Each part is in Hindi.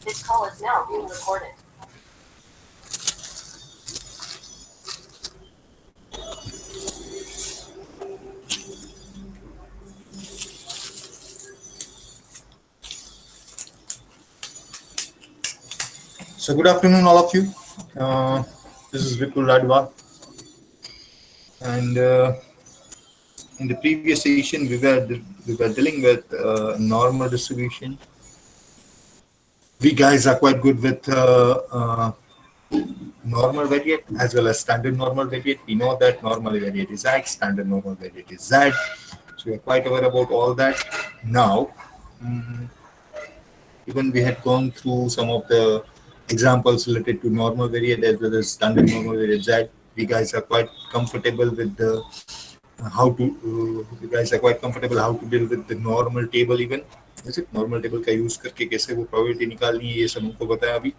This call is now being recorded. So good afternoon, all of you. This is Vipul Radwa, and in the previous session we were dealing with normal distribution. We guys are quite good with normal variate as well as standard normal variate. We know that normal variate is X, standard normal variate is Z. So we are quite aware about all that. Now, even we had gone through some of the examples related to normal variate as well as standard normal variate Z. We guys are quite comfortable with the how to you guys are quite comfortable how to deal with the normal table even. Is it normal table का use करके कैसे वो probability निकालनी है ये सब हमको बताया अभी.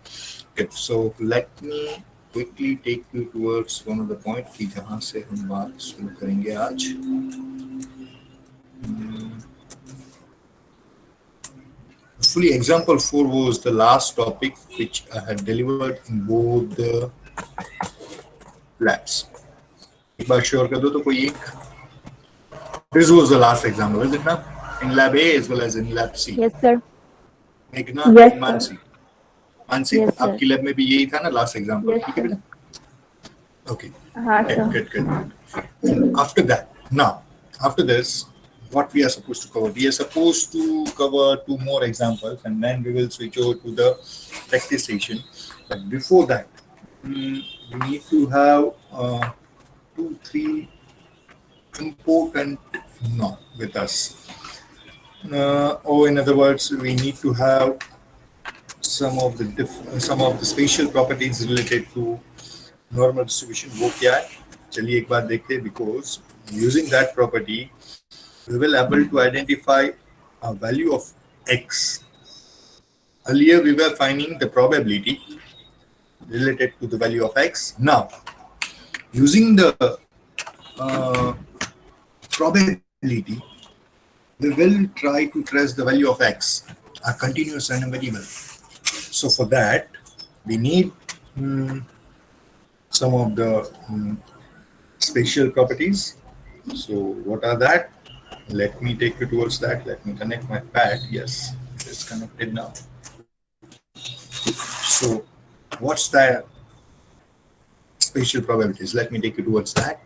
Okay, so let me quickly take you towards one of the point कि जहाँ से हम बात शुरू करेंगे आज. Fully example 4 was the last topic which I had delivered in both the labs. एक बार sure कर दो तो कोई एक. This was the last example, is it not? In lab A as well as in lab C. Yes, sir. Meghna Yes, and sir. Mansi. Mansi, Yes, sir. आपकी lab में भी यही था ना last example. Yes, ठीक है sir. बेटा? Okay. हाँ, Good, sir. good. And after that, now, after this, what we are supposed to cover? We are supposed to cover 2 more examples and then we will switch over to the practice session. But before that, we need to have 2, 3 important no with us. Or in other words, we need to have some of the spatial properties related to normal distribution. वो क्या है? चलिए एक बार देखते हैं. Because using that property, we will able to identify a value of x. Earlier we were finding the probability related to the value of x. Now, using the probability, we will try to trace the value of x, a continuous random variable. So for that, we need some of the spatial properties. So what are that? Let me take you towards that. Let me connect my pad. Yes, it's connected now. So what's the spatial probabilities? Let me take you towards that.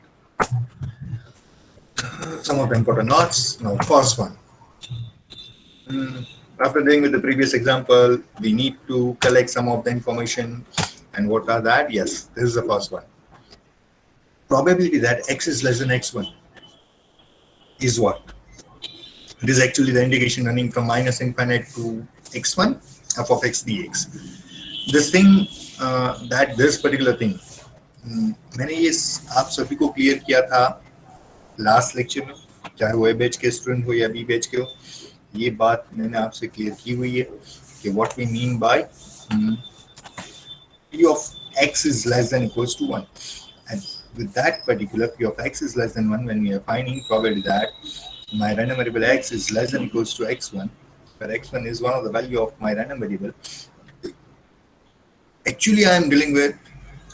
Some of them got a knots. Now, first one. After doing with the previous example, we need to collect some of the information. And what are that? Yes, this is the first one. Probability that x is less than x1 is what? It is actually the integration running from minus infinite to x1 f of x dx. This thing, this particular thing, मैंने ये आप सभी को क्लियर किया था लास्ट लेक्चर में, चाहे वो ए बैच के स्टूडेंट हो या बी बैच के हो. ये बात मैंने आपसे क्लियर की हुई है कि what we mean by p of x is less than equals to 1. And with that particular p of x is less than 1, when we are finding probability that my random variable x is less than equals to x1, where x1 is one of the value of my random variable, actually I am dealing with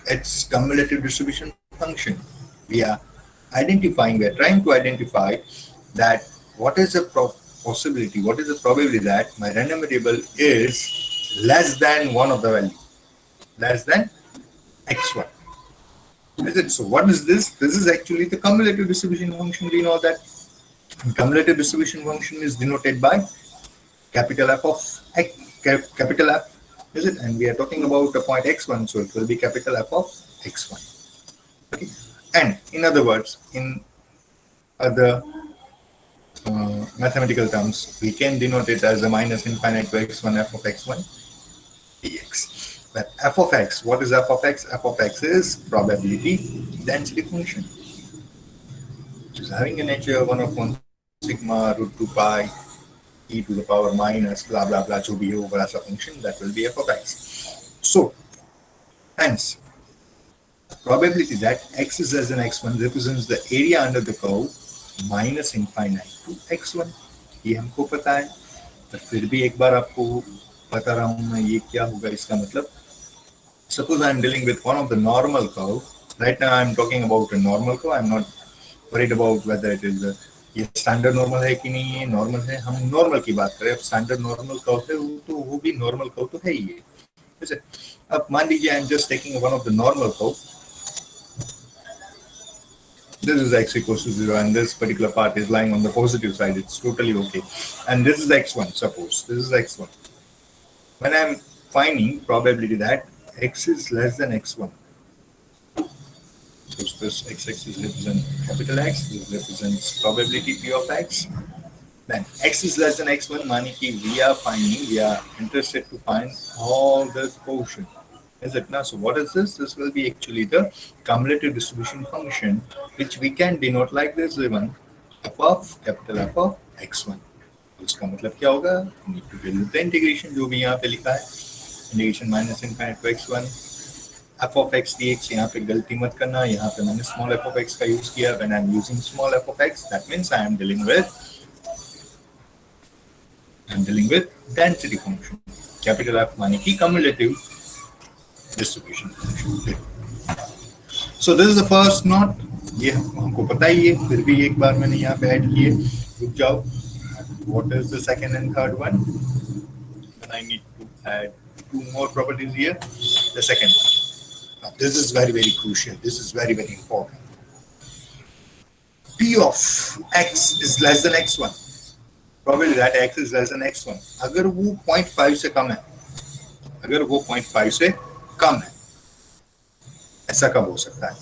its cumulative distribution function. We are trying to identify that what is the possibility, what is the probability that my random variable is less than one of the value, less than x1. Is it? So what is this? This is actually the cumulative distribution function. We know that cumulative distribution function is denoted by capital F of x, capital F, is it? And we are talking about a point x1, so it will be capital F of x1. Okay. And in other words, in other mathematical terms, we can denote it as a minus infinite to x1 f of x1 dx. But f of x, what is f of x? F of x is probability density function, which is having a nature 1 upon sigma root 2 pi e to the power minus blah blah blah, जो भी है वो बड़ा सा function, that will be f of x. So hence probability that x is less than x1 represents the area under the curve minus infinite to x1. ये हमको पता है, पर फिर भी एक बार आपको बता रहा हूँ मैं ये क्या होगा इसका मतलब. Suppose I'm dealing with one of the normal curve. Right now I'm talking about a normal curve. I'm not worried about whether it is a ये स्टैंडर्ड नॉर्मल है कि नहीं है. नॉर्मल है, हम नॉर्मल की बात करें. अब स्टैंडर्ड नॉर्मल कर्व है वो तो वो भी नॉर्मल कर्व तो है ही है. जैसे अब मान लीजिए आई am just taking one of the normal curve. This is x equals to 0 and this particular part is lying on the positive side. It's totally okay. And this is x1, suppose. This is x1. When I'm finding probability that x is less than x1, so this x-axis represents capital X, this represents probability p of x. Then x is less than x1, meaning we are interested to find all this portion. Is it now? So what is this? This will be actually the cumulative distribution function, which we can denote like this given f of capital F of x1. इसका मतलब क्या होगा? Need to deal with the integration जो भी यहाँ पे लिखा है. Integration minus infinite to x1 f of x dx. यहाँ पे गलती मत करना. यहाँ पे मैंने small f of x का use किया. When I'm using small f of x, that means I am dealing with density function. Capital F माने कि cumulative distribution function. So this is the first knot. ये हमको पता ही है, फिर भी एक बार मैंने यहाँ पे ऐड किए. रुक जाओ. What is the second and third one? And I need to add two more properties here. The second one. Now this is very very crucial. This is very very important. P of x is less than x1. Probability that x is less than x1. अगर वो 0.5 से कम है, अगर वो 0.5 से कम है, ऐसा कब हो सकता है?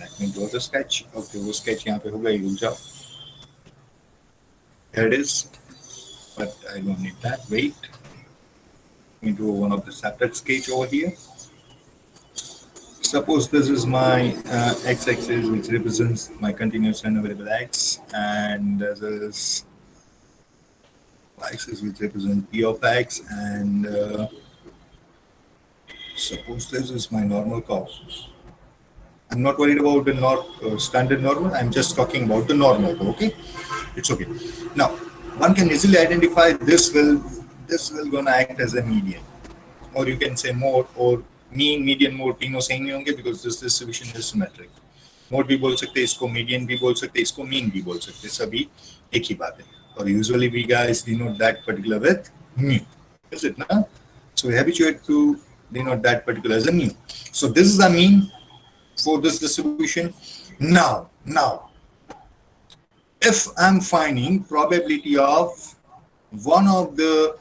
Let me draw the sketch. Okay, वो sketch यहाँ पे होगा ही. रुक जाओ. Here it is, but I don't need that. Wait. Let me draw one of the separate sketch over here. Suppose this is my x-axis, which represents my continuous random variable x, and this is y-axis, which represents p of x, and suppose this is my normal curve. I'm not worried about the standard normal. I'm just talking about the normal. Okay, it's okay. Now one can easily identify this will gonna act as a median, or you can say mode or mean, median, mode तीनों सही नहीं होंगे because this distribution is symmetric. Mode भी बोल सकते हैं इसको, median भी बोल सकते हैं इसको, mean भी बोल सकते हैं. सभी एक ही बात है. और usually we guys denote that particular with mu. Is it now? So we habituate to denote that particular as a mu. So this is the mean for this distribution. Now, if I'm finding probability of one of the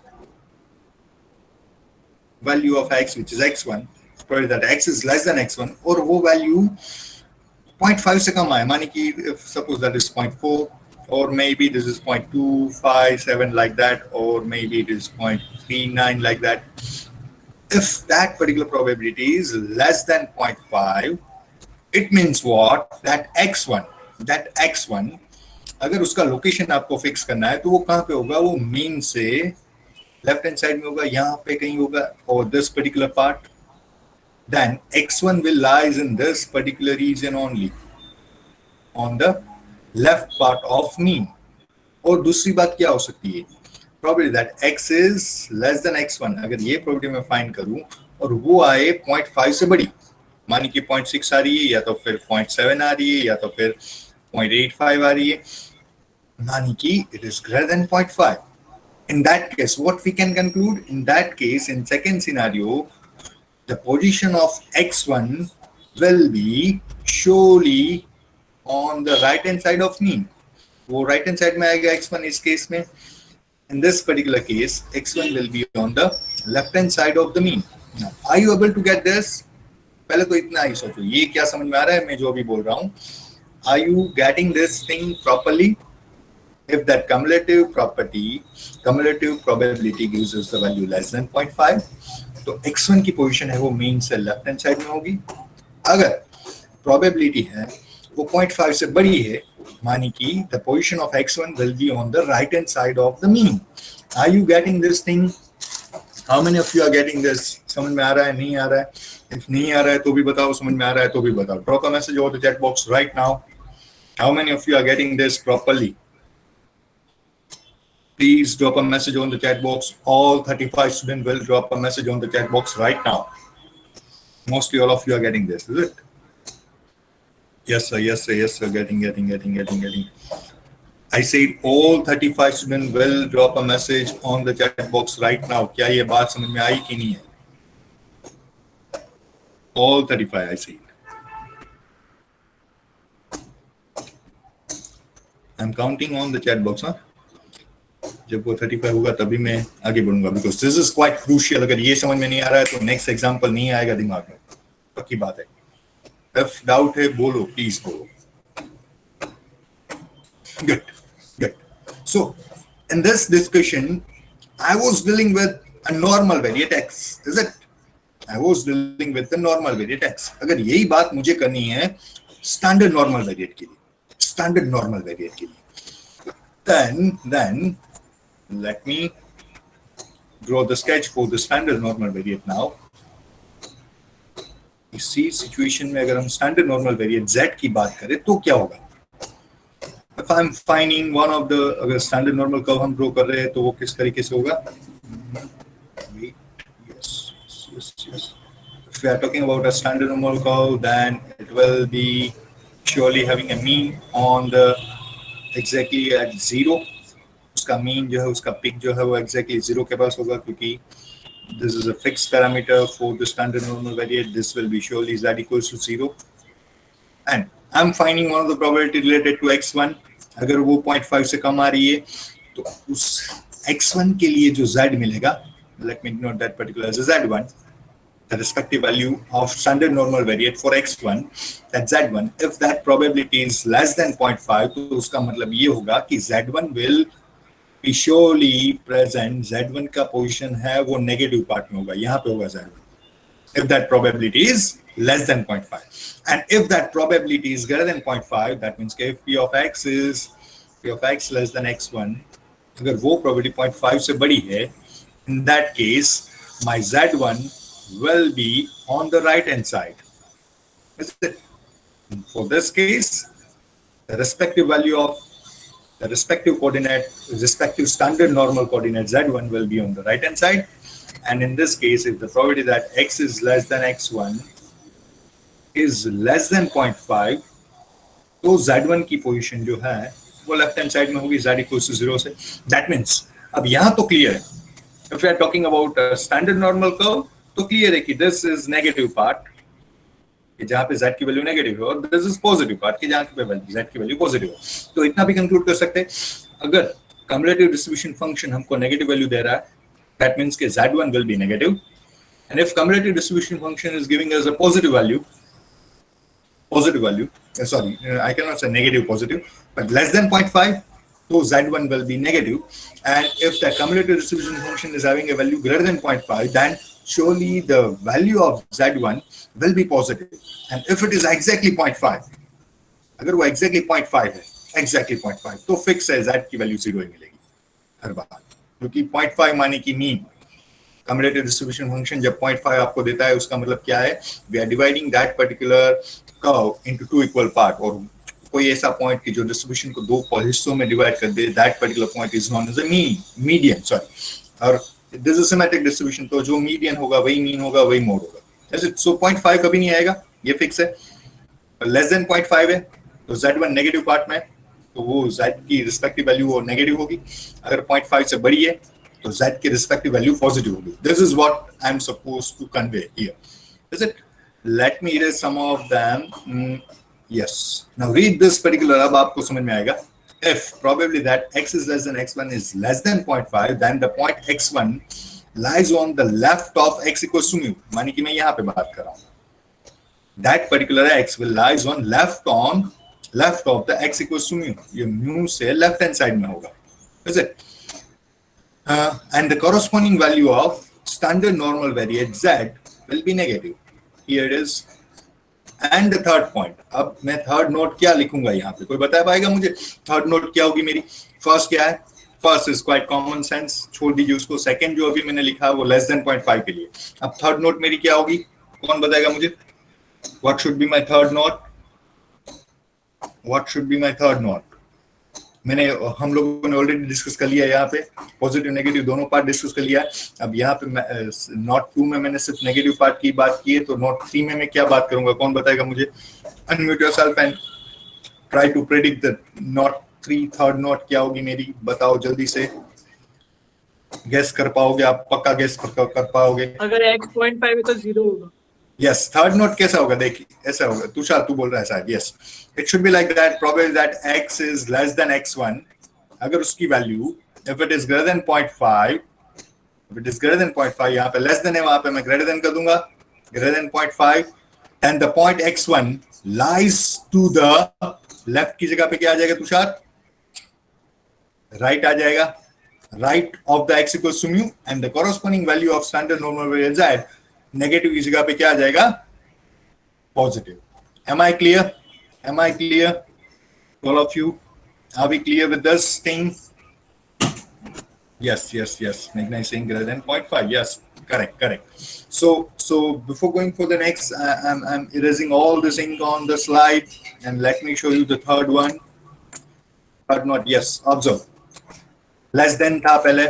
value of x, which is x1, probably that x is less than x1, और वो value 0.5 से कम आए, मानी कि if suppose that is 0.4, or maybe this is 0.257 like that, or maybe it is 0.39 like that. If that particular probability is less than 0.5, it means what? That x1, अगर उसका लोकेशन आपको फिक्स करना है तो वो कहाँ पे होगा? वो मीन से लेफ्ट हैंड साइड में होगा, यहाँ पे कहीं होगा, और this particular part. Then x1 will lies in this particular region only, on the left part of mean. और दूसरी बात क्या हो सकती है? Probability that x is less than x1. अगर ये probability मैं फाइंड करूं और वो आए 0.5 से बड़ी, मानी कि 0.6 आ रही है, या तो फिर 0.7 आ रही है, या तो फिर 0.85 आ रही है, मानी कि it is greater than 0.5. In that case, what we can conclude? In that case, in second scenario, the position of x1 will be surely on the right hand side of mean. वो right hand side में आएगा x1 इस case में. In this particular case, x1 will be on the left hand side of the mean. Now, are you able to get this? पहले तो इतना ही सोचो, ये क्या समझ में आ रहा है मैं जो भी बोल रहा हूँ? Are you getting this thing properly? If that cumulative probability gives us the value less than 0.5, तो x1 की पोजीशन है वो मीन से लेफ्ट हैंड साइड में होगी. अगर प्रोबेबिलिटी है वो 0.5 से बड़ी है, मानी कि the position of x1 will be on the right hand side of the mean. Are you getting this thing? How many of you are getting this? समझ में आ रहा है, नहीं आ रहा है? If नहीं आ रहा है तो भी बताओ, समझ में आ रहा है तो भी बताओ. Drop a message over the chat box right now. How many of you are getting this properly? Please drop a message on the chat box. All 35 students will drop a message on the chat box right now. Mostly all of you are getting this, is it? Yes, sir. Yes, sir. Yes, sir. Getting. I said all 35 students will drop a message on the chat box right now. क्या ये बात समझ में आई कि नहीं है? All 35, I said. I'm counting on the chat box, हाँ? जब वो 35 होगा तभी मैं आगे बढ़ूंगा, because this is quite crucial. अगर ये समझ में नहीं आ रहा है तो next example नहीं आएगा दिमाग में, पक्की बात है. If doubt है बोलो, please बोलो. Good. So in this discussion, I was dealing with a normal variate x, is it? I was dealing with the normal variate x. अगर यही बात मुझे करनी है standard normal variate के लिए, then let me draw the sketch for the standard normal variate now. इसी सिचुएशन में अगर हम स्टैंडर्ड नॉर्मल वेरिएट z की बात करें तो क्या होगा? If I'm finding one of the, अगर स्टैंडर्ड नॉर्मल कर्व हम ड्रॉ कर रहे हैं तो वो किस तरीके से होगा? Yes. If we are talking about a standard normal curve, then it will be surely having a mean on the exactly at 0. उसका mean जो है, उसका peak जो है वो exactly 0 के पास होगा, क्योंकि this is a fixed parameter for the standard normal variate. This will be surely z equals to 0. And I'm finding one of the probability related to x1. अगर वो 0.5 से कम आ रही है तो उस x1 के लिए जो z मिलेगा, let me denote that particular as z1, the respective value of standard normal variate for x1, that z1, if that probability is less than 0.5, तो उसका मतलब ये होगा कि z1 will be surely present. z1 का पोजीशन है वो नेगेटिव पार्ट में होगा, यहाँ पे होगा z1, if that probability is less than 0.5. And if that probability is greater than 0.5, that means if p of x less than x1, अगर वो probability 0.5 से बड़ी है, in that case my z1 will be on the right hand side. Is it? For this case, the respective value of the respective coordinate, respective standard normal coordinate z1 will be on the right hand side. And in this case, if the probability that x is less than x1 is less than 0.5, तो z1 की पोजीशन जो है वो लेफ्ट हैंड साइड में होगी, z equals to 0 से. That means अब यहाँ तो क्लियर है. If we are talking about a standard normal curve, तो क्लियर है कि this is negative part, कि जहाँ पे z की वैल्यू नेगेटिव है, और this is positive part, कि जहाँ पे z की वैल्यू पॉजिटिव है. तो इतना भी कंक्लूड कर सकते हैं, अगर कम्युलेटिव डिस्ट्रीब्यूशन फंक्शन हमको नेगेटिव वैल्यू दे रहा है, that means कि z1 will be negative. And if cumulative distribution function is giving us a positive value, I cannot say negative positive, but less than 0.5, so z1 will be negative. And if the cumulative distribution function is having a value greater than 0.5, then surely the value of z1 will be positive. And if it is exactly 0.5, अगर वो exactly 0.5 तो फिक्स है z की वैल्यू 0 ही मिलेगी हर बार, क्योंकि 0.5 माने की मीन. कम्युलेटिव डिस्ट्रीब्यूशन फंक्शन जब 0.5 आपको देता है, उसका मतलब क्या है? We are dividing that particular curve into two equal part, और कोई ऐसा पॉइंट की जो डिस्ट्रीब्यूशन को दो हिस्सों में डिवाइड कर दे, that particular point is known as a median. और दिस इज सिमेट्रिक डिस्ट्रीब्यूशन, तो जो मीडियन होगा वही मीन होगा, वही मोड होगा. जैसे सो 0.5 कभी नहीं आएगा, ये फिक्स है. लेस देन 0.5 है तो z1 नेगेटिव पार्ट में, तो वो z की रिस्पेक्टिव वैल्यू वो नेगेटिव होगी. अगर 0.5 से बड़ी है तो z की रिस्पेक्टिव वैल्यू पॉजिटिव होगी. This is what I am supposed to convey here. Is it? Let me read some of them. Yes, now read this particular, अब आपको समझ में आएगा. If probably that x is less than x1 is less than 0.5, then the point x1 lies on the left of x equals to mu. मानी कि मैं यहाँ पे बात कर रहा हूँ. That particular x will lies on left of the x equals to mu. ये mu से left hand side में होगा. Is it? And the corresponding value of standard normal variate z will be negative. Here it is. And the third point. अब मैं थर्ड नोट क्या लिखूंगा यहाँ पे? कोई बता पाएगा मुझे थर्ड नोट क्या होगी मेरी? फर्स्ट क्या है? First is quite common sense, छोड़ दीजिए उसको. सेकंड जो अभी मैंने लिखा वो लेस देन 0.5 के लिए. अब थर्ड नोट मेरी क्या होगी? कौन बताएगा मुझे? What should be my third note? मैंने हम लोगों ने ऑलरेडी डिस्कस कर लिया, यहाँ पे पॉजिटिव नेगेटिव दोनों पार्ट डिस्कस कर लिया। अब यहाँ पे नोट 2 में मैंने सिर्फ नेगेटिव पार्ट की बात की है, तो नोट 3 में मैं क्या बात करूंगा, कौन बताएगा मुझे? Unmute yourself and try to predict the note 3 third note क्या होगी मेरी, बताओ जल्दी से। गेस कर पाओगे आप? पक्का गेस कर पाओगे? अगर x 0.5 है तो 0 होगा। यस, थर्ड नोट कैसा होगा? देखिए ऐसा होगा, तुषार तू बोल रहा है शायद। Yes, it should be like that, probably that x is less then x1, अगर उसकी value if it is greater than 0.5, if it is greater than 0.5, यहाँ पे लेस देन है, वहां पे मैं ग्रेटर देन कर दूंगा, greater than 0.5, and the point x1 lies to the left की जगह पे क्या आ जाएगा तुषार? राइट आ जाएगा, right of the x equals to mu, and the corresponding value of standard normal variance z negative की जगह पे क्या आ जाएगा? Positive. Am I clear? Am I clear? All of you, are we clear with this thing? Yes, yes, yes. Meghna is saying greater than 0.5. Yes, correct. So before going for the next, I'm erasing all this ink on the slide, and let me show you the third one. Third not, yes, observe. Less than था पहले,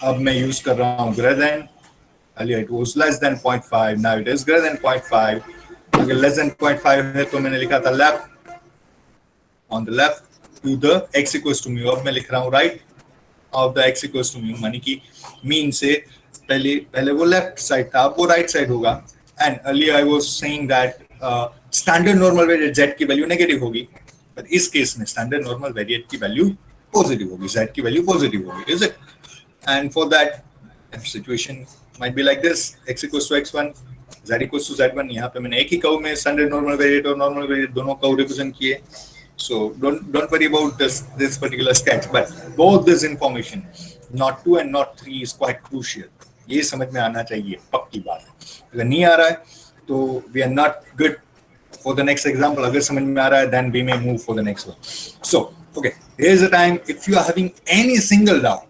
अब मैं use कर रहा हूँ greater than. Earlier it was less than 0.5, now it is greater than 0.5. अगर less than 0.5 है तो मैंने लिखा था left, on the left to the x equals to mu. अब मैं लिख रहा हूँ right of the x equals to mu, मानी कि mean से पहले वो left side था, अब वो right side होगा. And earlier I was saying that standard normal variate z की value negative होगी, but इस case में standard normal variate की value positive होगी, z की value positive होगी, is it? And for that situation might be like this, x equals to x1, z equals to z1. यहाँ पे मैंने एक ही कर्व में standard normal variate और normal variate दोनों कर्व represent किए. So don't worry about this particular sketch, but both this information, not 2 and not 3, is quite crucial. ये समझ में आना चाहिए, पक्की बात है. अगर नहीं आ रहा है तो we are not good for the next example. अगर समझ में आ रहा है then we may move for the next one. So okay, here's the time. If you are having any single doubt,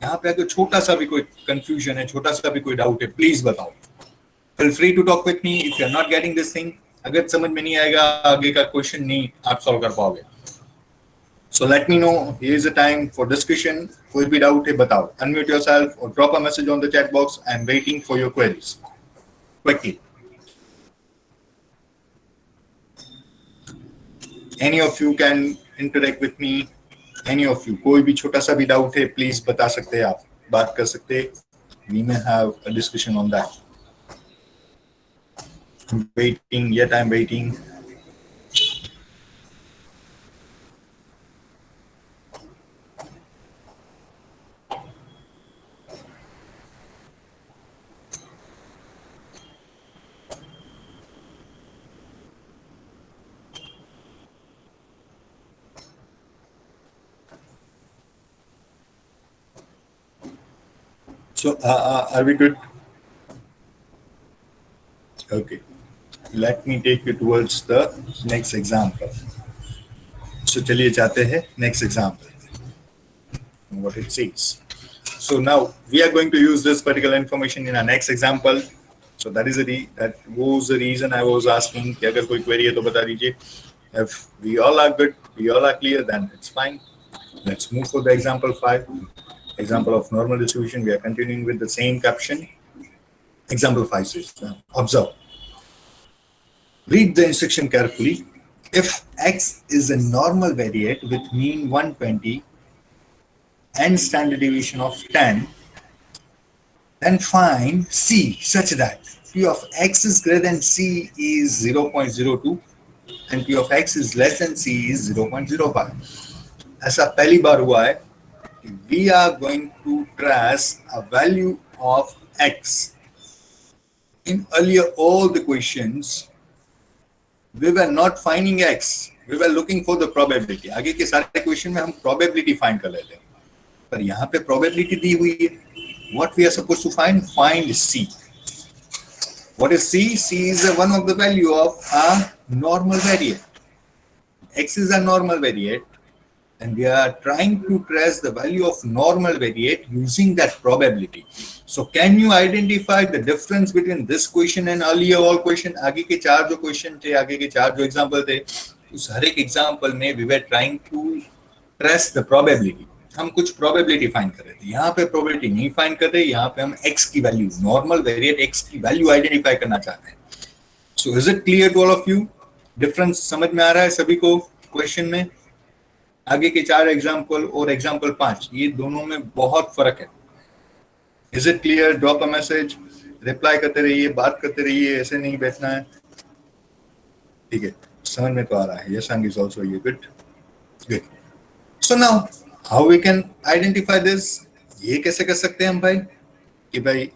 यहाँ पे अगर छोटा सा भी कोई confusion है, छोटा सा भी कोई doubt है, please बताओ. Feel free to talk with me if you are not getting this thing. अगर समझ में नहीं आएगा, आगे का क्वेश्चन नहीं आप सॉल्व कर पाओगे. So let me know. Here is the time for discussion. कोई भी डाउट है बताओ. Unmute yourself or drop a message on the chat box. I'm waiting for your queries. Quickly. Any of you can interact with me. Any of you. कोई भी छोटा सा भी डाउट है, प्लीज बता सकते हैं आप, बात कर सकते हैं. We may have a discussion on that. I'm waiting. Yet I'm waiting. So, are we good? Okay. Let me take you towards the next example. So, चलिए जाते हैं next example. What it says. So now we are going to use this particular information in our next example. So that was the reason I was asking कि अगर कोई query है तो बता दीजिए. If we all are good, we all are clear, then it's fine. Let's move for the example 5. Example of normal distribution. We are continuing with the same caption. Example 5 says, observe. Read the instruction carefully. If x is a normal variate with mean 120 and standard deviation of 10, then find C such that P of x is greater than C is 0.02 and P of x is less than C is 0.05. ऐसा पहली बार हुआ है. We are going to trace a value of x. In earlier all the questions, we were not finding x. We were looking for the probability. आगे के सारे क्वेश्चन में हम probability find कर लेते हैं. पर यहाँ पे probability दी हुई है. What we are supposed to find? Find C. What is C? C is one of the value of a normal variate. X is a normal variate. And we are trying to trace the value of normal variate using that probability. So can you identify the difference between this question and earlier all question? आगे के चार जो question थे, आगे के चार जो example थे, उस हर एक example में we were trying to trace the probability, हम कुछ प्रोबेबिलिटी फाइंड कर रहे थे, यहाँ पे प्रोबेबिलिटी नहीं फाइंड कर रहे, यहाँ पे हम x की वैल्यू, नॉर्मल वेरिएट x की वैल्यू आइडेंटिफाई करना चाहते हैं. So is it clear to all of you? Difference समझ में आ रहा है सभी को क्वेश्चन में? आगे के 4 एग्जाम्पल और एग्जाम्पल 5, ये दोनों में बहुत फर्क है. Is it clear? Drop a message, reply करते रहिए, बात करते रहिए, ऐसे नहीं बैठना है. ठीक है, समझ में तो आ रहा है. यशंग इज आल्सो ये good. Good. So now how we can identify this? ये कैसे कर सकते हैं हम भाई कि भाई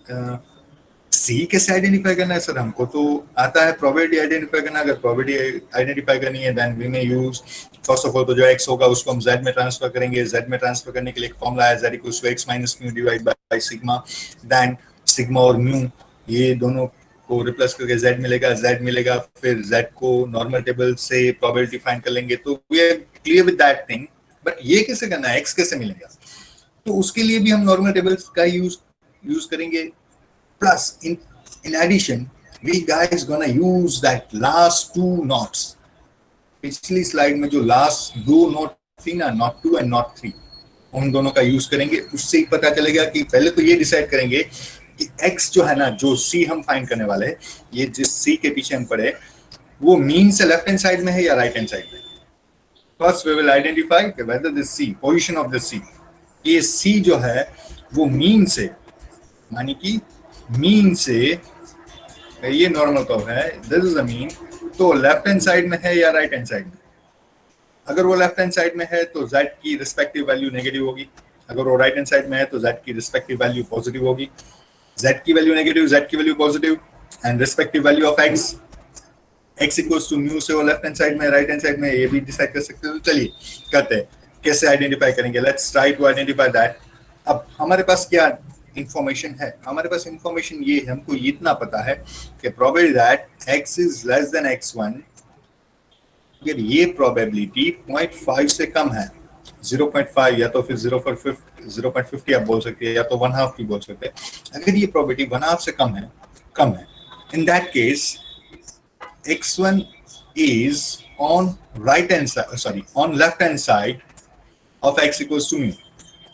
सी कैसे आइडेंटिफाई करना है? सर हमको तो आता है प्रोबेबिलिटी आइडेंटिफाई करना. अगर प्रोबेबिलिटी आइडेंटिफाई करनी है then we may use first of all तो जो x होगा उसको हम z में ट्रांसफर करेंगे. z में ट्रांसफर करने के लिए एक फॉर्मूला है, z equals to x minus mu divide by sigma. Then sigma और म्यू ये दोनों को रिप्लेस करके z मिलेगा. फिर z को नॉर्मल टेबल से प्रोबेबिलिटी फाइंड कर लेंगे. तो we are clear with that thing. But ये कैसे करना है, x कैसे मिलेगा? तो उसके लिए भी हम नॉर्मल टेबल्स का यूज करेंगे. Plus, in addition, we guys gonna use that last 2 knots. पिछली स्लाइड में जो लास्ट 2 नोट थी ना, नॉट 2 एंड नॉट 3, उन दोनों का यूज करेंगे. उससे ही पता चलेगा कि पहले तो ये डिसाइड करेंगे कि x जो है ना, जो c हम फाइंड करने वाले हैं, ये जिस c के पीछे हम पड़े, वो मीन से लेफ्ट हैंड साइड में है या राइट हैंड साइड में. First we will identify whether this c, position of this c, ये c जो है वो मीन से, मानी कि मीन से, ये नॉर्मल कर्व है, दिस इज अ मीन, तो लेफ्ट हैंड साइड में है या राइट हैंड साइड में? अगर वो लेफ्ट हैंड साइड में है तो z की रिस्पेक्टिव वैल्यू नेगेटिव होगी. अगर वो राइट हैंड साइड में है तो z की रिस्पेक्टिव वैल्यू पॉजिटिव होगी. z की वैल्यू नेगेटिव, z की value positive, and respective value of x equals to mu से वो लेफ्ट हैंड साइड में, राइट हैंड साइड में, ये भी डिसाइड कर सकते हो. तो चलिए करते हैं, कैसे आइडेंटिफाई करेंगे. Let's try to identify that. अब हमारे पास क्या इंफॉर्मेशन है? हमारे पास इंफॉर्मेशन ये है, हमको इतना पता है कि probability that x is less then x1, अगर ये प्रोबेबिलिटी 0.5 से कम है, 0.5 या तो फिर 0.50 आप बोल सकते हैं, या तो 1/2 भी बोल सकते हैं. अगर ये प्रोबेबिलिटी 1/2 से कम है, in that case x1 is on right hand side, sorry, on left hand side of x equals to mu,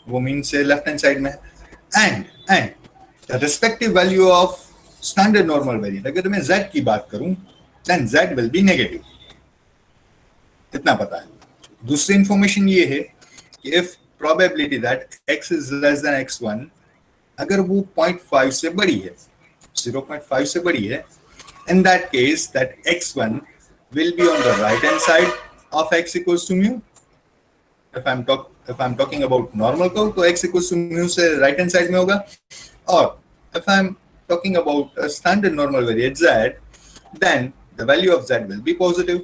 वो मीन से लेफ्ट हैंड साइड में है. and the respective value of standard normal variant, अगर मैं z की बात करूं then z will be negative. इतना पता है. दूसरी इंफॉर्मेशन ये है कि if probability that x is less than x1, अगर वो 0.5 से बड़ी है, 0.5 से बड़ी है, in that case that x1 will be on the right hand side of x equals to mu. if I'm talking about normal curve, तो x equals to mu से right hand side में होगा. और if I'm talking about a standard normal variate z, then the value of z will be positive.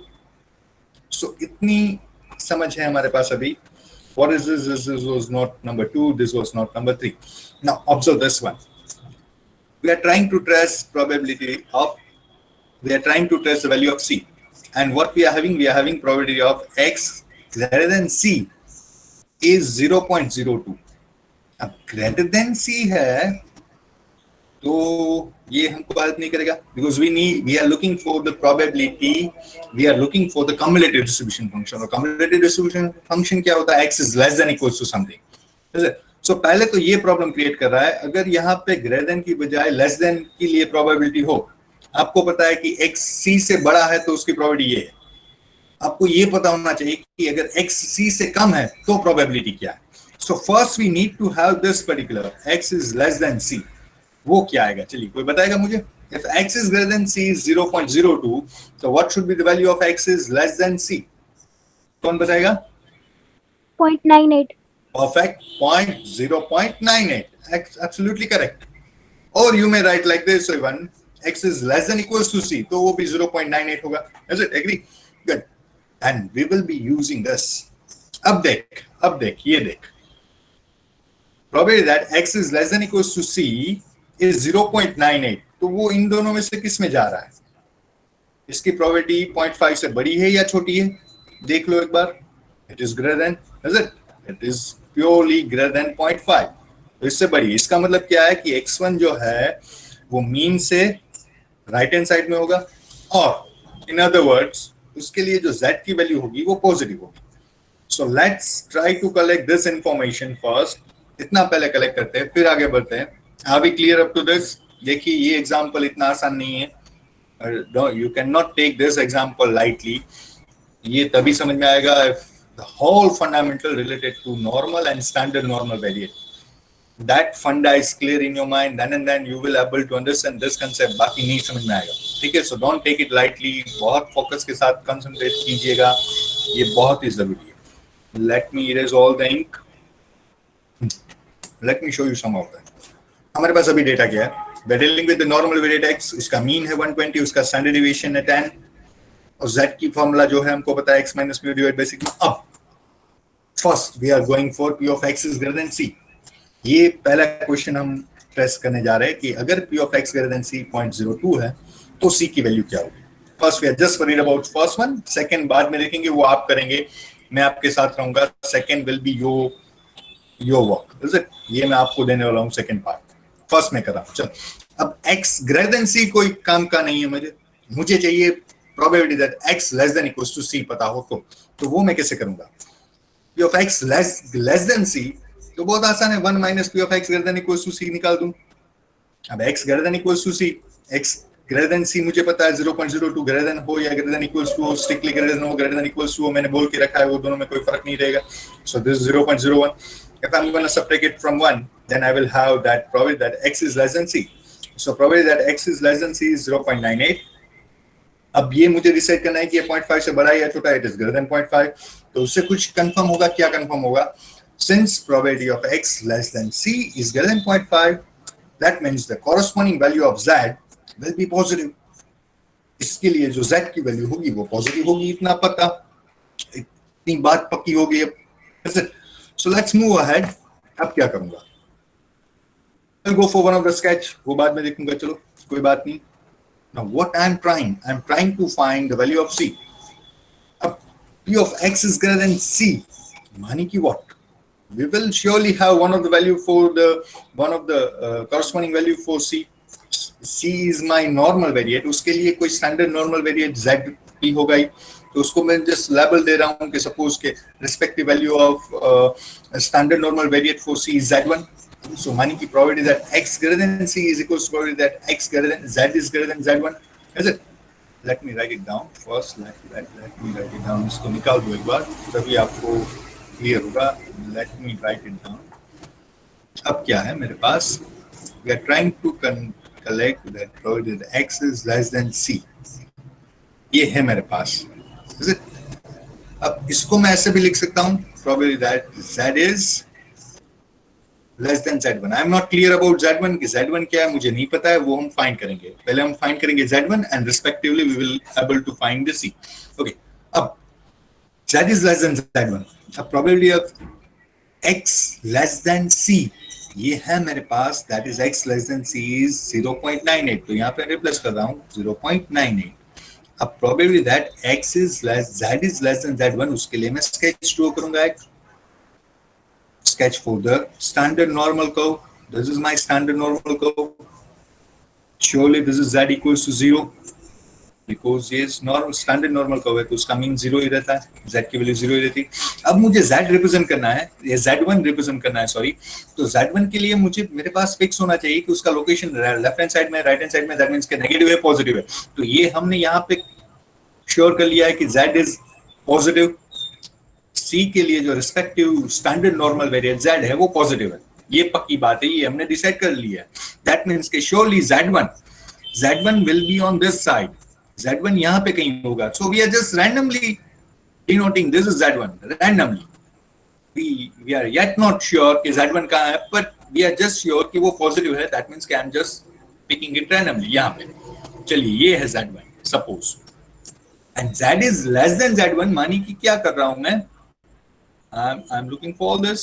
So इतनी समझ है हमारे पास अभी. What is this? This was not number 2. This was not number 3. Now observe this one. We are trying to trace probability of. We are trying to trace the value of c, and what we are having probability of x greater than c is 0.02. अब greater than c है तो ये हमको हेल्प नहीं करेगा, because we are looking for the probability, we are looking for the cumulative distribution function. और cumulative distribution function क्या होता है? x is less than equals to something. So पहले तो ये प्रॉब्लम क्रिएट कर रहा है. अगर यहाँ पे ग्रेटर देन की बजाय लेस देन के लिए प्रोबेबिलिटी हो, आपको पता है कि x c से बड़ा है तो उसकी प्रोबेबिलिटी ये है. आपको ये पता होना चाहिए कि अगर x c से कम है तो प्रोबेबिलिटी क्या है. So first we need to have this particular x is less than c. वो क्या आएगा? चलिए कोई बताएगा मुझे. If x is greater than c is 0.02, so what should be the value of x is less than c? कौन बताएगा? 0.98. Perfect. 0.98. Absolutely correct. Or you may write like this, so when x is less than equals to c, तो वो भी 0.98 होगा. Is it? Agree? Good. And we will be using this. अब देख, ये देख. Probability that x is less than equals to c is 0.98. तो वो इन दोनों में से किस में जा रहा है? इसकी प्रोबेबिलिटी 0.5 से बड़ी है या छोटी है? देख लो एक बार. It is greater than, is it? It is purely greater than 0.5. तो इससे बड़ी. इसका मतलब क्या है कि x1 जो है वो मीन से राइट हैंड साइड में होगा, और इन अदर वर्ड्स उसके लिए जो z की वैल्यू होगी वो पॉजिटिव होगी. So let's try to collect this information first. इतना पहले कलेक्ट करते हैं, फिर आगे बढ़ते हैं. Are we clear up to this? देखिए ये एग्जाम्पल इतना आसान नहीं है. You cannot take this example lightly. ये तभी समझ में आएगा if the whole fundamental related to normal and standard normal variate. That funda is clear in your mind, then and then you will able to understand this concept. बाकी नहीं समझ में आएगा, ठीक है? So don't take it lightly. बहुत फोकस के साथ कंसंट्रेट कीजिएगा, ये बहुत ही जरूरी है. Let me erase all the ink. Let me show you some of them. हमारे पास अभी डेटा क्या है? We're dealing with the normal variate x. उसका मीन है 120, उसका स्टैंडर्ड डिविएशन है 10, और z की फॉर्मूला जो है हमको पता है x minus mu divided by sigma. अब first we are going for p of x is greater than c. ये पहला क्वेश्चन हम ट्रेस करने जा रहे हैं कि अगर p of x greater than c 0.02 है तो c की वैल्यू क्या होगी. First we are just worried about first one, second बाद में देखेंगे, वो आप करेंगे, मैं आपके साथ रहूंगा. Second will be your work, is it? ये मैं आपको देने वाला हूँ सेकंड पार्ट, फर्स्ट में कर रहा हूँ. चलो, अब x greater than c कोई काम का नहीं है, मुझे चाहिए probability that x less than equals to c पता हो तो वो मैं कैसे करूंगा? p of x less than c तो बहुत आसान है, 1 minus p of x greater than equals to c निकाल दूं. अब x greater than equals to c, x greater than c मुझे पता है 0.02 greater than हो या greater than equals to हो, strictly greater than हो, greater than equals to हो, मैंने बोल के रखा है, वो दोनों में कोई फर्क नहीं रहेगा. So this is 0.01. If I'm going to subtract it from 1, then I will have that probability that x is less than c. So probability that x is less than c is 0.98. अब ये मुझे डिसाइड करना है कि ये 0.5 से बड़ा है या छोटा है. It is greater than 0.5. तो उससे कुछ कंफर्म होगा. क्या कंफर्म होगा? Since probability of x less than c is greater than 0.5, that means the corresponding value of z will be positive. इसके लिए जो z की वैल्यू होगी वो पॉजिटिव होगी, इतना पता, इतनी बात पक्की हो गई. अब so let's move ahead. अब क्या करूंगा? I'll go for one of the sketch, वो बाद में देखूंगा, चलो कोई बात नहीं. Now what I'm trying to find the value of c. अब p of x is greater than c, मानी कि what? We will surely have one of the corresponding value for c. c is my normal variate, उसके लिए कोई standard normal variate z p होगा ही, तो उसको मैं just label दे रहा हूँ कि suppose के respective value of standard normal variate for c is z1. So मानी की probability that x greater than c is equals to probability that x greater than z is greater than z1, is it? Let me write it down first. Let me write it down. इसको निकाल दो एक बार, तभी आपको क्लियर होगा. Let me write it down. अब क्या है मेरे पास? We are trying to collect that probability that x is less than c. ये है मेरे पास, is it? अब इसको मैं ऐसे भी लिख सकता हूँ, probability that z is less than z1. I am not clear about z1 कि z1 क्या है, मुझे नहीं पता है, वो हम फाइंड करेंगे. पहले हम फाइंड करेंगे z1 and respectively we will able to find the c. Okay. अब z is less than z1. अब probability of x less than c ये है मेरे पास, that is x less than c is 0.98. तो यहाँ पे रिप्लेस कर रहा हूँ 0.98. अब probability that x is z is less than z1, उसके लिए मैं sketch ड्रॉ करूंगा. एक sketch for the standard normal curve. This is my standard normal curve. Surely this is z equals to 0 because ये normal standard normal curve है, तो उसका मीन 0 ही रहता है, z की वैल्यू 0 ही रहती है. अब मुझे z रिप्रेजेंट करना है, ये z1 रिप्रेजेंट करना है, सॉरी. तो z1 के लिए मुझे मेरे पास फिक्स होना चाहिए कि उसका लोकेशन लेफ्ट हैंड साइड में, राइट हैंड साइड में, दैट मींस के नेगेटिव है, पॉजिटिव है. तो ये हमने यहाँ पे श्योर कर लिया है कि z इज पॉजिटिव. c के लिए जो respective standard normal variate z है वो पॉजिटिव है, ये पक्की बात है, ये हमने डिसाइड कर लिया है. दैट मींस के surely z1 will be on this side, z1 यहाँ पे कहीं होगा. So we are just randomly denoting this is z1 randomly. We are yet not sure कि z1 कहाँ है, but we are just sure कि वो पॉजिटिव है. दैट मींस कि I am just picking it randomly यहाँ पे. चलिए ये है z1 suppose, and z is less than z1, मानी कि क्या कर रहा हूं मैं, I am looking for this.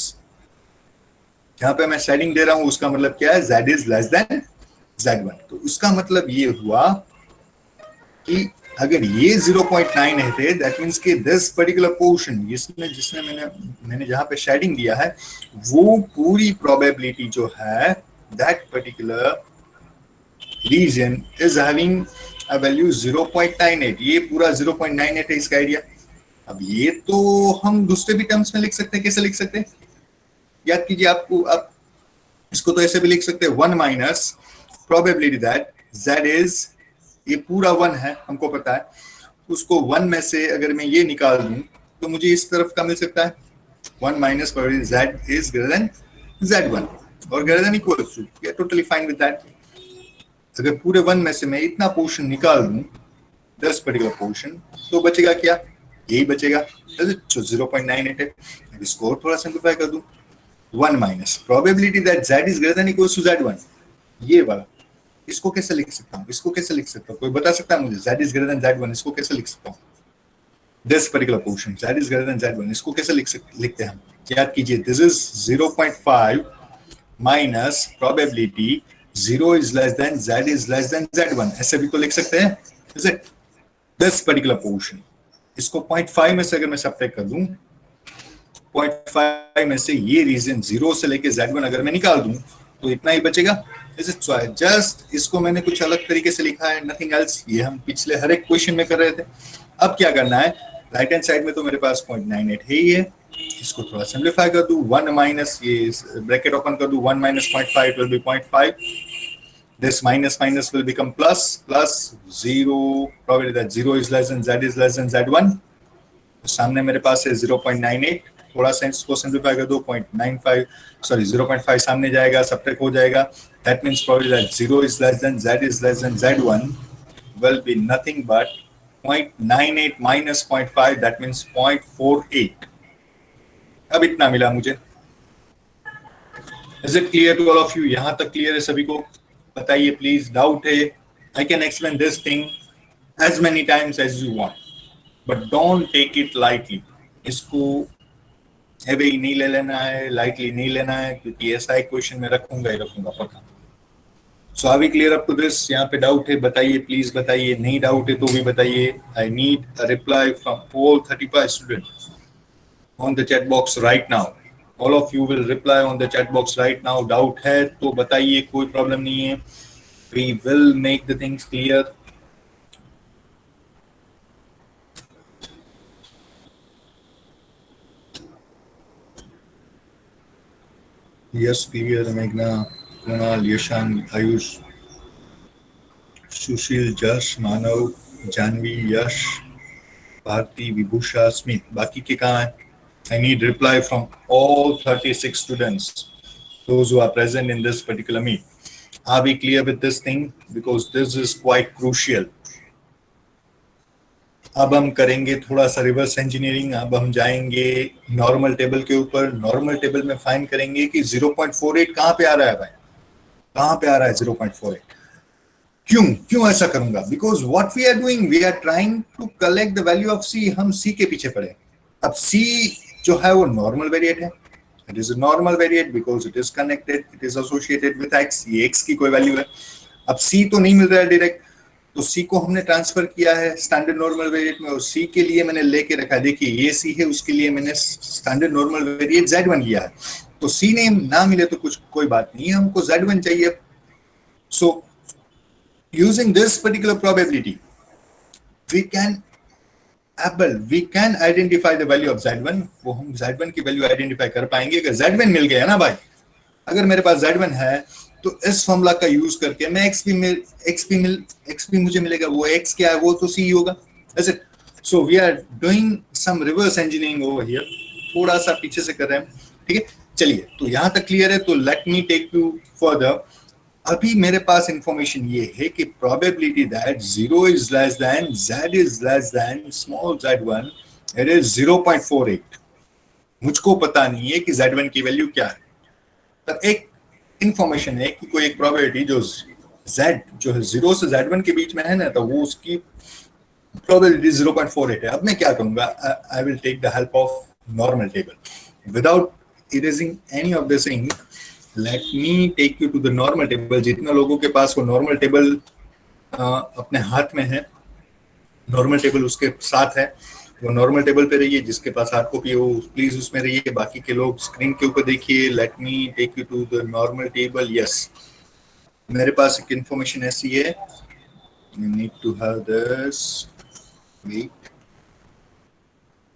यहाँ पे मैं शेडिंग दे रहा हूं, उसका मतलब क्या है, z is less than z1. तो उसका मतलब ये हुआ कि अगर ये 0.9 है थे, दैट मींस कि दिस पर्टिकुलर पोर्शन जिसने मैंने जहां पे शेडिंग दिया है, वो पूरी प्रोबेबिलिटी जो है, that particular region is having a value 0.98. ये पूरा 0.98 है इसका आइडिया. अब ये तो हम दूसरे भी टर्म्स में लिख सकते हैं। कैसे लिख सकते हैं? याद कीजिए, आपको आप इसको तो ऐसे भी लिख सकते हैं, 1 minus probability that z is, ये पूरा 1 है हमको पता है, उसको 1 में से अगर मैं ये निकाल दूं तो मुझे इस तरफ का मिल सकता है 1 minus probability z is greater than z1 और greater than equal to, we are totally fine with that. अगर पूरे 1 में से मैं इतना पोर्शन निकाल दूं, 10 पर्टिकुलर पोर्शन, तो बचेगा क्या? यही बचेगा जो 0.98 है। अब इसको और थोड़ा सिंप्लीफाई कर दूं, 1 minus probability that z is greater than equal to z1, ये वाला, इसको कैसे लिख सकता हूँ? इसको कैसे लिख सकता हूँ? कोई बता सकता है मुझे? z is greater than z1, इसको कैसे लिख सकता हूँ? This particular portion z is greater than z1, इसको कैसे लिखते हैं हम? याद कीजिए, this is 0.5 minus probability 0 is less than z is less than z1, ऐसे भी तो लिख सकते हैं, is it? This particular portion, इसको 0.5 में से अगर मैं सब्ट्रैक्ट कर दूं, 0.5 में से ये रीजन 0 से लेके z1 अगर मैं निकाल दूं तो इतना ही बचेगा। Is it? सो जस्ट इसको मैंने कुछ अलग तरीके से लिखा है, नथिंग एल्स। ये हम पिछले हर एक क्वेश्चन में कर रहे थे। अब क्या करना है, राइट हैंड साइड में तो मेरे पास 0.98 है ही है, इसको थोड़ा सिंप्लीफाई कर दूं, 1 माइनस, ये ब्रैकेट ओपन कर दूं, 1 minus 0.5 will be 0.5, this minus minus will become plus, plus 0, probability that 0 is less than z is less than z1, तो सामने मेरे पास है 0.98, थोड़ा सा इसको सिंप्लीफाई कर दो, 0.95, सॉरी 0.5 सामने जाएगा, सब्ट्रैक्ट हो जाएगा, that means probability that 0 is less than z is less than z1 will be nothing but 0.98 minus 0.5, that means 0.48। अब इतना मिला मुझे। Is it clear to all of you? यहाँ तक क्लियर है सभी को? बताइए प्लीज, डाउट है? I can explain this thing as many times as you want, but don't take it lightly। इसको हेवी नहीं ले लेना है, लाइटली नहीं लेना है, क्योंकि ऐसा एक क्वेश्चन में रखूंगा ही रखूंगा पक्का। So are we clear up to this? यहाँ पे डाउट है बताइए, प्लीज बताइए। नहीं डाउट है तो भी बताइए। I need a reply from all 35 students on the chat box right now. All of you will reply on the chat box right now. Doubt है तो बताइए, कोई प्रॉब्लम नहीं है, we will make the things clear. Yes, clear. Meghna, Kunal, Yashan, Ayush, Sushil, Jash, Manav, Janvi, Yash, Bharti, Vibhusha, Smith. बाकी के कहाँ हैं? I need reply from all 36 students, those who are present in this particular meet. Are we clear with this thing? Because this is quite crucial. अब हम करेंगे थोड़ा सा रिवर्स इंजीनियरिंग। अब हम जाएंगे नॉर्मल टेबल के ऊपर। नॉर्मल टेबल में फाइंड करेंगे कि 0.48 कहाँ पे आ रहा है भाई, कहाँ पे आ रहा है 0.48? क्यों क्यों ऐसा करूंगा? Because what we are doing, we are trying to collect the value of C. हम सी के पीछे पड़े। अब सी जो है वो नॉर्मल वेरिएट है, it is a normal variate because it is connected, it is associated with x. ये एक्स की कोई वैल्यू है। अब सी तो नहीं मिल रहा है डायरेक्ट, तो सी को हमने ट्रांसफर किया है स्टैंडर्ड नॉर्मल वेरिएट में, और सी के लिए मैंने लेके रखा है। देखिए ये सी है, उसके लिए मैंने स्टैंडर्ड नॉर्मल वेरिएट z1 लिया है। तो सी ने ना मिले तो कुछ कोई बात नहीं है, हमको z1 चाहिए। So using this particular probability we can identify the value of z1। वो हम z1 की वैल्यू आइडेंटिफाई कर पाएंगे। अगर z1 मिल गया ना भाई, अगर मेरे पास z1 है तो इस फॉर्मूला का यूज करके मैं x भी मुझे मिलेगा। वो x क्या है? वो तो c होगा। ऐसे so we are doing some reverse engineering over here, थोड़ा सा पीछे से कर रहे हैं। ठीक है, चलिए, तो यहां तक क्लियर है। तो let me take you further. अभी मेरे पास इंफॉर्मेशन ये है कि probability that 0 is less than z is less than small z1, it is 0.48। मुझको पता नहीं है कि z1 की वैल्यू क्या है, पर एक इंफॉर्मेशन है कि कोई एक प्रोबेबिलिटी जो z जो है 0 से z1 के बीच में है ना, तो वो उसकी प्रोबेबिलिटी 0.48 है। अब मैं क्या करूंगा, I will take the help of normal table without erasing any of this thing. Let me take you to the normal table. जितना लोगों के पास वो नॉर्मल टेबल अपने हाथ में है, नॉर्मल टेबल उसके साथ है, वो नॉर्मल टेबल पे रहिए। जिसके पास हार्ड कॉपी हो प्लीज उसमें रहिए, बाकी के लोग स्क्रीन के ऊपर देखिए। Let me take you to the normal table. Yes, मेरे पास एक इंफॉर्मेशन ऐसी है, you need to have this, wait,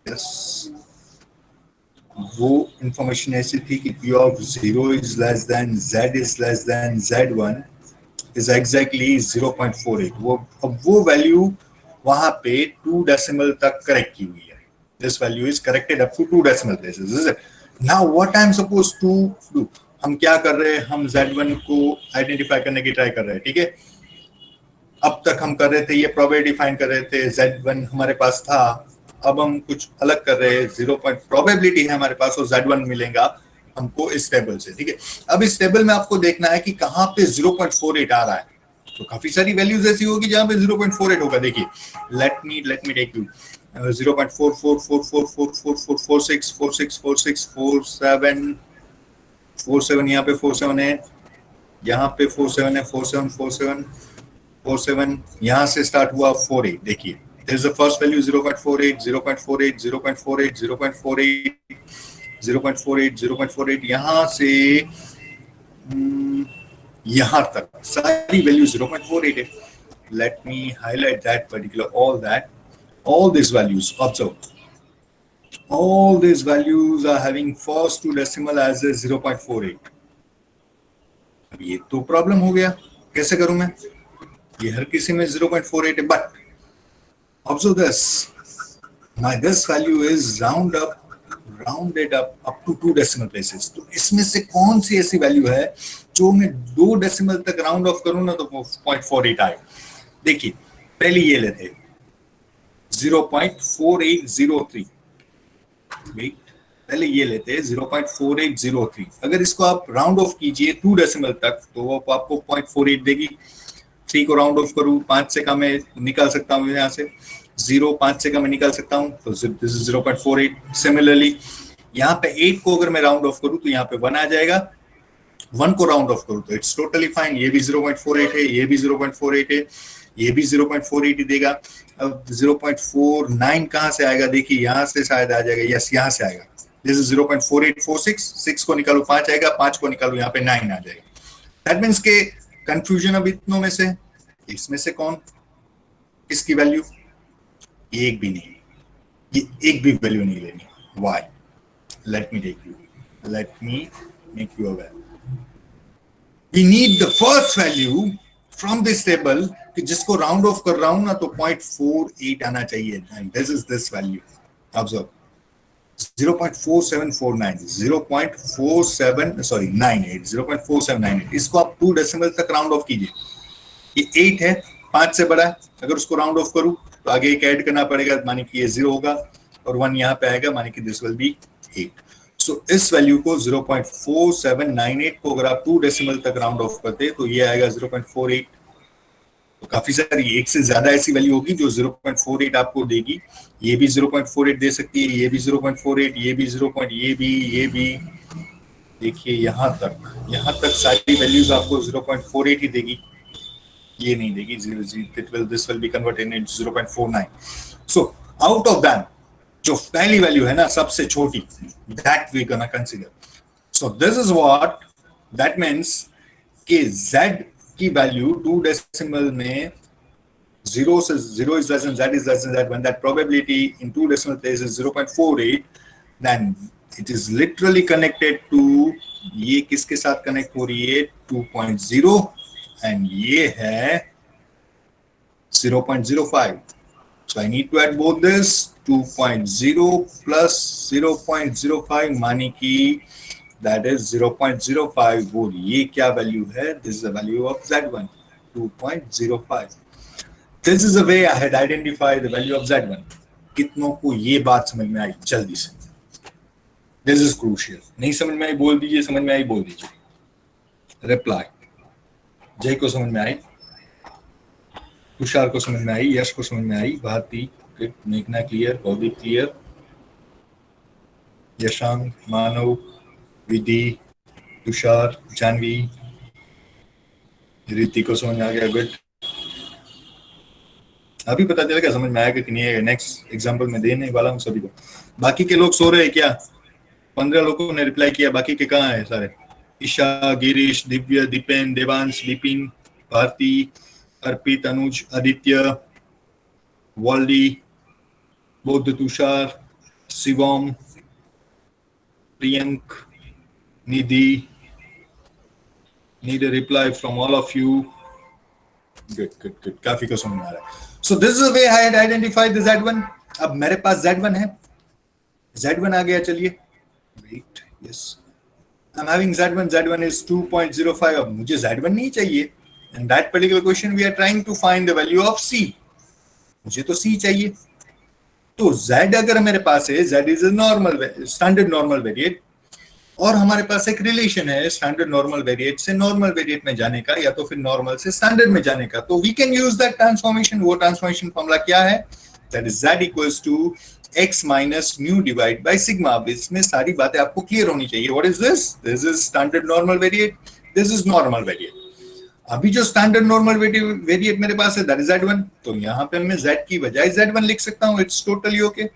yes, वो इंफॉर्मेशन ऐसी थी कि p of 0 is less than z is less than z1 is exactly 0.48। वो अब वो वैल्यू वहां पे 2 डेसिमल तक करेक्ट की हुई है। This value is corrected up to 2 decimal places, is it? Now what I am suppose to do, हम क्या कर रहे हैं, हम z1 को आइडेंटिफाई करने की ट्राई कर रहे हैं, ठीक है? अब तक हम कर रहे थे ये प्रोबेबिलिटी फाइंड कर रहे थे, z1 हमारे पास था, अब हम कुछ अलग कर रहे हैं, 0 पॉइंट प्रोबेबिलिटी है हमारे पास और z1 मिलेगा हमको इस टेबल से, ठीक है? अब इस टेबल में आपको देखना है कि कहां पे 0.48 आ रहा है। तो काफी सारी वैल्यूज ऐसी होगी जहां पे 0.48 होगा। देखिए, लेट मी टेक यू 0.44444446464647 47, यहाँ पे 47 है, यहाँ पे 47 है, 47 यहाँ से स्टार्ट हुआ 48। देखिए, there's the first value 0.48 0.48 0.48 0.48 0.48 0.48, यहाँ से यहाँ तक सारी वैल्यू 0.48 है। Let me highlight that particular, all these values, observe, all these values are having first two decimal as a 0.48। अब ये तो प्रॉब्लम हो गया, कैसे करूं मैं? ये हर किसी में 0.48 है, but observe this, this value is rounded up to 2 decimal places। तो इसमें से कौन सी ऐसी वैल्यू है जो मैं 2 डेसिमल तक राउंड ऑफ करूं ना तो 0.48 आए? देखिए, पहले ये लेते 0.4803, पहले ये लेते हैं 0.4803। अगर इसको आप राउंड ऑफ कीजिए 2 डेसिमल तक तो वो आपको 0.48 देगी। 3 को राउंड ऑफ करूं, 5 से कम है निकाल सकता हूं यहाँ से, 0 5 से कम है निकाल सकता हूं, तो दिस इज 0.48। सिमिलरली यहाँ पे 8 को अगर मैं राउंड ऑफ करूं तो यहाँ पे 1 आ जाएगा, 1 को राउंड ऑफ करूं तो इट्स टोटली फाइन। ये भी 0.48 है, ये भी 0.48 है, ये भी 0.48 ही देगा। अब 0.49 कहां से आएगा? देखिए, यहाँ से शायद आ जाएगा, यस यहाँ से आएगा। दिस इज 0.4846, 6 को निकालो 5 आएगा, 5 को निकालो यहाँ पे 9 आ जाएगा। दैट मीन्स के कंफ्यूजन अब इतनों में से, इसमें से कौन, इसकी वैल्यू एक भी नहीं, ये एक भी वैल्यू नहीं लेनी। Why? Let me make you aware. We need the first value from this table कि जिसको राउंड ऑफ कर रहा हूं ना तो 0.48 आना चाहिए, and this is this value. Observe, 0.4798 0.4798, इसको आप 2 डेसिमल तक राउंड ऑफ कीजिए। ये 8 है, 5 से बड़ा है, अगर उसको राउंड ऑफ करूं तो आगे एक ऐड करना पड़ेगा, माने कि ये 0 होगा और 1 यहाँ पे आएगा, माने कि दिस विल बी 8। सो इस वैल्यू को 0.4798 को अगर आप 2 डेसिमल तक राउंड ऑफ करते तो ये आएगा 0.48। तो काफी सारी, एक से ज्यादा ऐसी वैल्यू होगी जो 0.48 आपको देगी। ये भी 0.48 दे सकती है, ये भी 0.48, ये भी 0. ये भी देखिए, यहाँ तक सारी वैल्यूज आपको 0.48 ही देगी, ये नहीं देगी। This will be converted into 0.49। So out of that जो पहली वैल्यू है ना सबसे छोटी, that we gonna consider. So this is what that means कि z की वैल्यू 2 डेसिमल में 0 is less than z is less than z, when that probability in 2 decimal places is 0.48, then it is literally connected to, ये किसके साथ कनेक्ट हो रही है? 2.0, and ये है 0.05. So I need to add both this, 2.0 plus 0.05 मानी कि that is 0.05, वो ये क्या वैल्यू है? This is the value of z1, 2.05. This is the way I had identified the value of z1. कितनों को ये बात समझ में आई? जल्दी से, this is crucial। नहीं समझ में आई बोल दीजिए, समझ में आई बोल दीजिए। रिप्लाई, जय को समझ में आई, तुषार को समझ में आई, यश को समझ में आई, भारती, मेघना क्लियर, कौदीप क्लियर, यशांक, मानव, विधि, तुषार, जानवी, रीति को समझ में आ गया, गुड। अभी पता चलेगा समझ में आएगा कि नहीं आएगा, नेक्स्ट एग्जांपल में देने वाला हूँ सभी को। बाकी के लोग सो रहे हैं क्या? 15 लोगों ने रिप्लाई किया, बाकी के कहाँ है सारे? ईशा, गिरीश, दिव्य, दीपेन, देवांश, विपिन, भारती, अर्पित, अनुज, आदित्य, वॉल्डी, बौद्ध, तुषार, शिवम, प्रियंक, निधि, need a reply from all of you. Good. काफी को समझ में आ रहा है. So this is the way I had identified the Z1. अब मेरे पास Z1 है. Z1 आ गया. चलिए. Wait. Yes. I'm having Z1. Z1 is 2.05. अब मुझे Z1 नहीं चाहिए. In that particular question, we are trying to find the value of C. मुझे तो C चाहिए. तो Z अगर मेरे पास है, Z is a normal, standard normal variate. और हमारे पास एक रिलेशन है स्टैंडर्ड नॉर्मल वेरिएट से नॉर्मल वेरिएट में जाने का या तो फिर नॉर्मल से स्टैंडर्ड में जाने का. तो we can use that transformation. वो ट्रांसफॉर्मेशन फॉर्मूला क्या है? That is z equals to x minus mu divide by sigma. अब इसमें सारी बातें आपको क्लियर होनी चाहिए. What is this? This is standard normal variate, this is normal variate. अभी जो स्टैंडर्ड नॉर्मल वेरिएट मेरे पास है दैट इज z1. तो यहाँ पे मैं z की बजाय z1 लिख सकता हूँ. It's totally okay.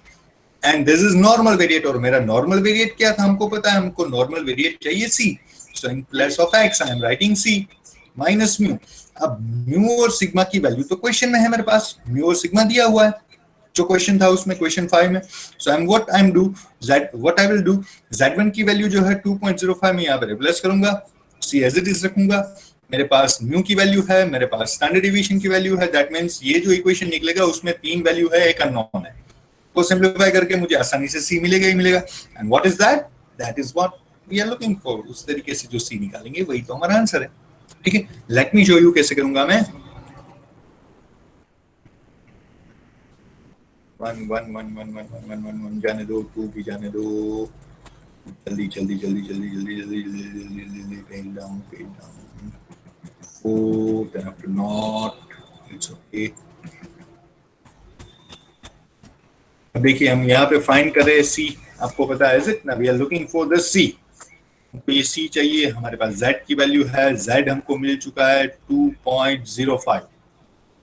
And this is normal variate. और मेरा नॉर्मल वेरिएट क्या था? हमको पता है हमको नॉर्मल वेरिएट चाहिए c. So in place of x I am writing c minus mu. अब म्यू और सिग्मा की वैल्यू तो क्वेश्चन में है मेरे पास. म्यू और सिग्मा दिया हुआ है जो क्वेश्चन था उसमें, क्वेश्चन 5 में. सो आई विल डू z1 की वैल्यू जो है 2.05 में यहाँ पे रिप्लेस करूंगा. c एज इट इज रखूंगा. मेरे पास म्यू की वैल्यू है, मेरे पास स्टैंडर्ड डेविएशन की वैल्यू है. दैट मींस ये जो इक्वेशन निकलेगा उसमें 3 वैल्यू है, एक अननोन है. को सिंपलीफाई करके मुझे आसानी से c मिलेगा ही मिलेगा. And what is that? That is what we are looking for. उस तरीके से जो c निकालेंगे वही तो हमारा आंसर है. ठीक है, लेट मी शो यू कैसे करूंगा मैं. 1 जाने दो, 2 भी जाने दो. जल्दी pen down. 4 then after not, it's okay. अब देखिए हम यहाँ पे फाइंड कर रहे हैं c. आपको पता है इट ना, we are looking for the c. ये c चाहिए. हमारे पास z की वैल्यू है. z हमको मिल चुका है 2.05.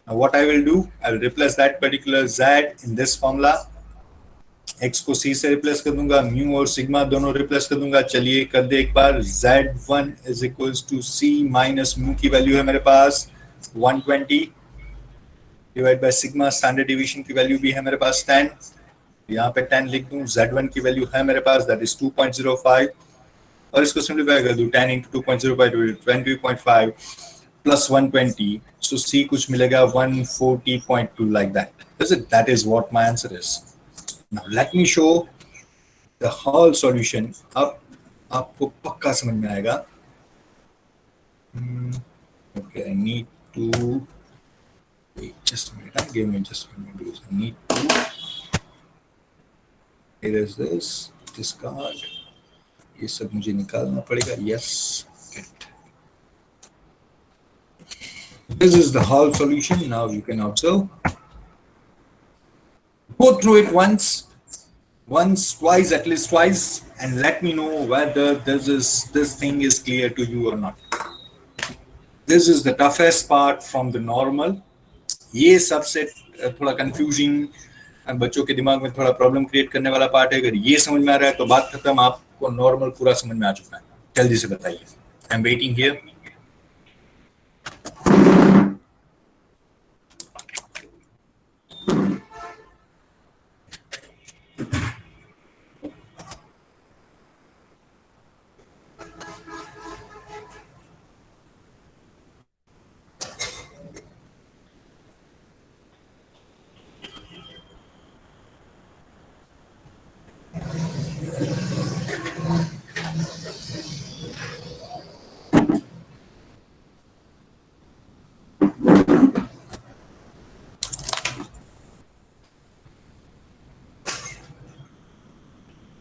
Now what I will do, I will replace that particular z in this formula. x को c से रिप्लेस कर दूंगा, म्यू और सिग्मा दोनों रिप्लेस कर दूंगा. चलिए कर दे एक बार. z1 is equals to c minus mu की वैल्यू है मेरे पास 120 divide by sigma. Standard deviation की वैल्यू भी है मेरे पास 10. यहाँ पे 10 लिख दूं. z1 की वैल्यू है मेरे पास दैट इज 2.05 और इसको सिंपलीफाई कर दूं. 10 into 2.05 20.5 प्लस 120. सो c कुछ मिलेगा 140.2 like that. That is what my answer is. Now let me show the whole solution. अब आपको पक्का समझ में आएगा. Okay, I need to wait just a minute. Give me just a minute because I need to. Here is this card. ये सब मुझे निकालना पड़ेगा. Yes, good. This is the whole solution. Now you can observe. Go through it once, twice, at least twice, and let me know whether this thing is clear to you or not. This is the toughest part from the normal. ये सबसे थोड़ा confusing, बच्चों के दिमाग में थोड़ा प्रॉब्लम क्रिएट करने वाला पार्ट है. अगर ये समझ में आ रहा है तो बात खत्म. आपको नॉर्मल पूरा समझ में आ चुका है. जल्दी से बताइए. I am waiting here.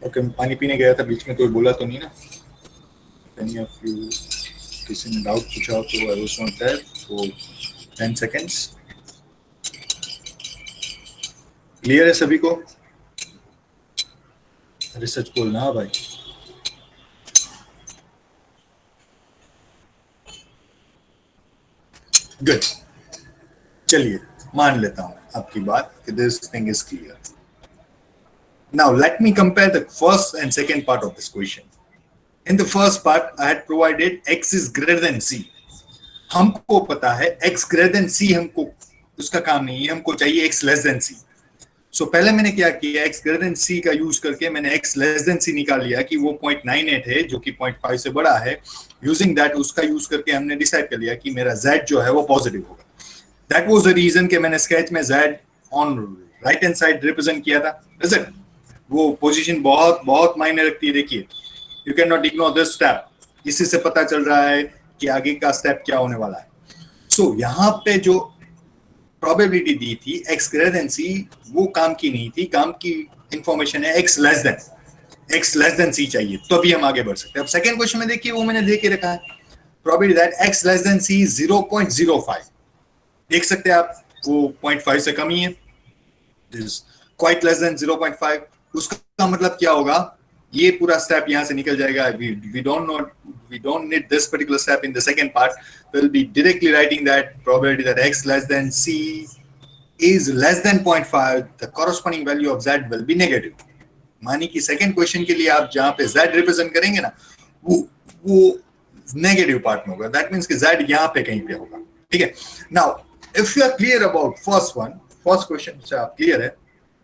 Okay, मैं पानी पीने गया था बीच में, कोई बोला तो नहीं ना? Any of you किसी ने डाउट पूछा हो तो I was not there for 10 seconds. Clear है सभी को? अरे सच बोलना भाई. गुड. चलिए मान लेता हूं आपकी बात कि this thing is clear. Now let me compare the first and second part of this question. In the first part, I had provided x is greater than c. हमको पता है x greater than c, हमको उसका काम नहीं है, हमको चाहिए x less than c. सो पहले मैंने क्या किया, x ग्रेटर देन c का यूज करके मैंने x लेस देन c निकाल लिया कि वो 0.98 है जो कि 0.5 से बड़ा है. यूजिंग दैट, उसका यूज करके हमने डिसाइड कर लिया कि मेरा z जो है वो पॉजिटिव होगा. दैट वाज द रीजन कि मैंने स्केच में z on right hand side represent किया था. Is it? वो पोजीशन बहुत बहुत मायने रखती है. देखिए, you can not ignore this step. इसी से पता चल रहा है कि आगे का स्टेप क्या होने वाला है. सो यहाँ पे जो प्रोबेबिलिटी दी थी x ग्रेटर देन c, वो काम की नहीं थी. काम की इंफॉर्मेशन है x लेस देन c चाहिए, तो अभी हम आगे बढ़ सकते हैं. अब सेकंड क्वेश्चन में देखिए, वो मैंने दे के रखा है probability that x less than c 0.05. देख सकते हैं आप, वो 0.5 से कम ही है. This quite less than 0.5. उसका मतलब क्या होगा, ये पूरा स्टेप यहां से निकल जाएगा. we don't need this particular step in the second part. We'll be directly writing that probability that x less than c is less than 0.5, the corresponding value of z will be negative. मानी कि सेकंड क्वेश्चन के लिए आप जहां पे z रिप्रेजेंट करेंगे ना, वो नेगेटिव पार्ट में होगा. दैट मींस कि z यहां पे कहीं पे होगा. ठीक है. Now if you are clear about first question से आप क्लियर है,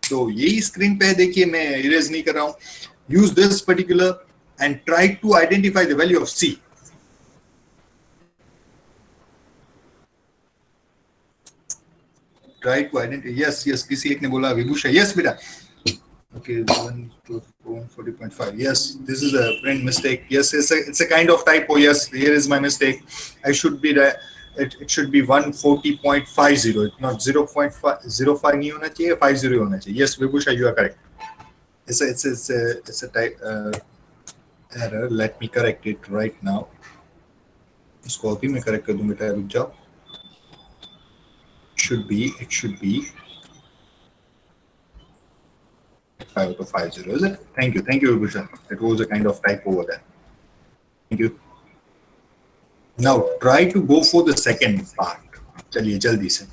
तो यही स्क्रीन पे देखिए, मैं इरेज नहीं कर रहा हूं. Use this particular and try to identify the value of c. Try to identify. Yes, किसी एक ने बोला विभूषा. यस बेटा. Okay, 140.5. Yes, this is a print mistake. Yes, it's a kind of typo. Yes, here is my mistake. I should be it should be 140.50. Not 0.05 नहीं होना चाहिए, 50 होना चाहिए. Yes, Vibhusha, you are correct. It's a type error. Let me correct it right now. इसको अभी मैं correct कर दूँ बेटा, रुक जाओ. It should be 5 to 50, is it? Thank you, Vibhusha. It was a kind of typo over there. Thank you. Now try to go for the second part. चलिए जल्दी से.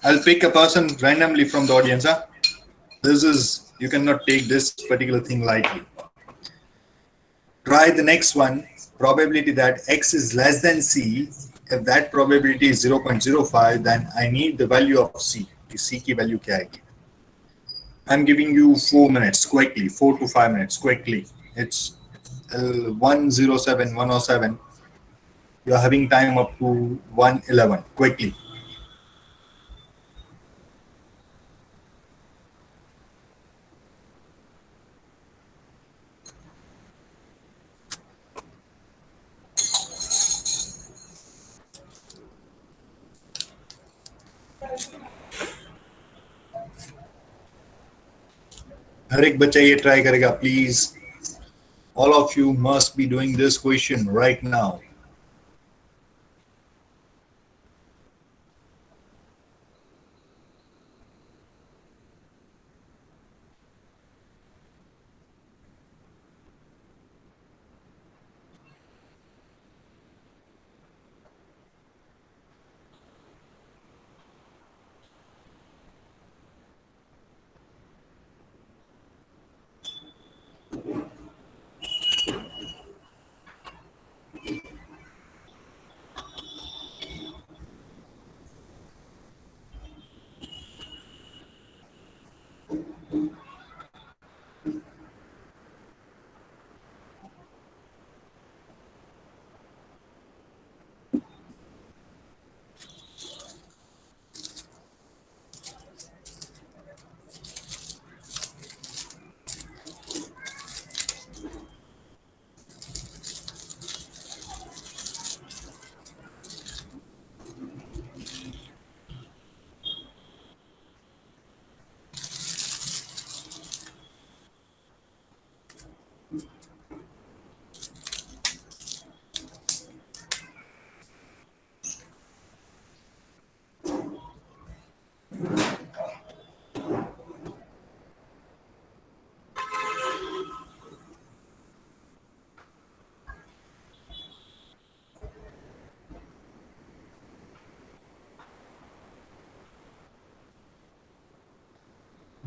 I'll pick a person randomly from the audience. You cannot take this particular thing lightly. Try the next one. Probability that x is less than c. If that probability is 0.05, then I need the value of c. C की value क्या आएगी? I'm giving you 4 minutes quickly, 4 to 5 minutes quickly. It's 107. You're having time up to 111 quickly. हर एक बच्चा ये ट्राई करेगा please. All of you must be doing this question right now.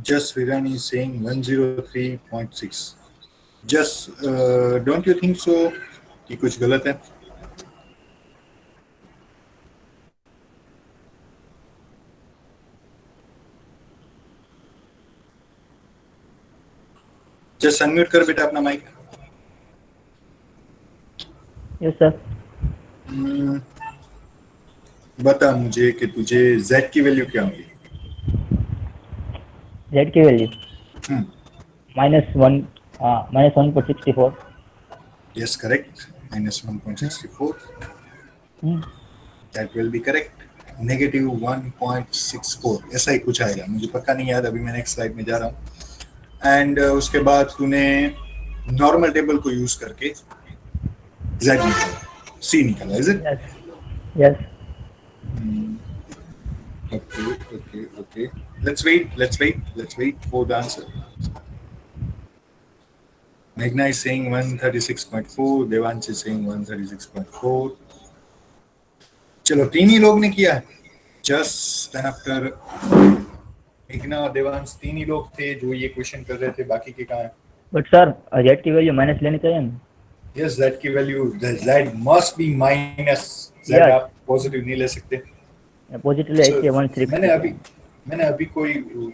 Just Virani is saying 103.6. Just don't you think so कि कुछ गलत है? जस्ट अनम्यूट कर बेटा अपना माइक। Yes sir. बता मुझे कि तुझे z की वैल्यू क्या होगी। जेड की value hmm, -1.64। yes correct, -1.64, that will be correct, -1.64 ऐसा ही कुछ आएगा, मुझे पक्का नहीं याद, अभी मैं नेक्स्ट स्लाइड में जा रहा हूँ। एंड उसके बाद तूने नॉर्मल टेबल को यूज करके z निकाला, c निकाला, is it? Yes yes. Okay. Let's wait for the answer. Meghna is saying 136.4, Devansh is saying 136.4. चलो तीन ही लोग ने किया है, जस्ट देन आफ्टर मेघना और देवांश तीन ही लोग थे जो ये क्वेश्चन कर रहे थे, बाकी के कहाँ है? बट सर जेड की वैल्यू माइनस लेनी चाहिए ना। यस, z की value z must be minus, z Yes. आप पॉजिटिव नहीं ले सकते। पॉजिटिवली So, ऐसे 1 मैंने अभी कोई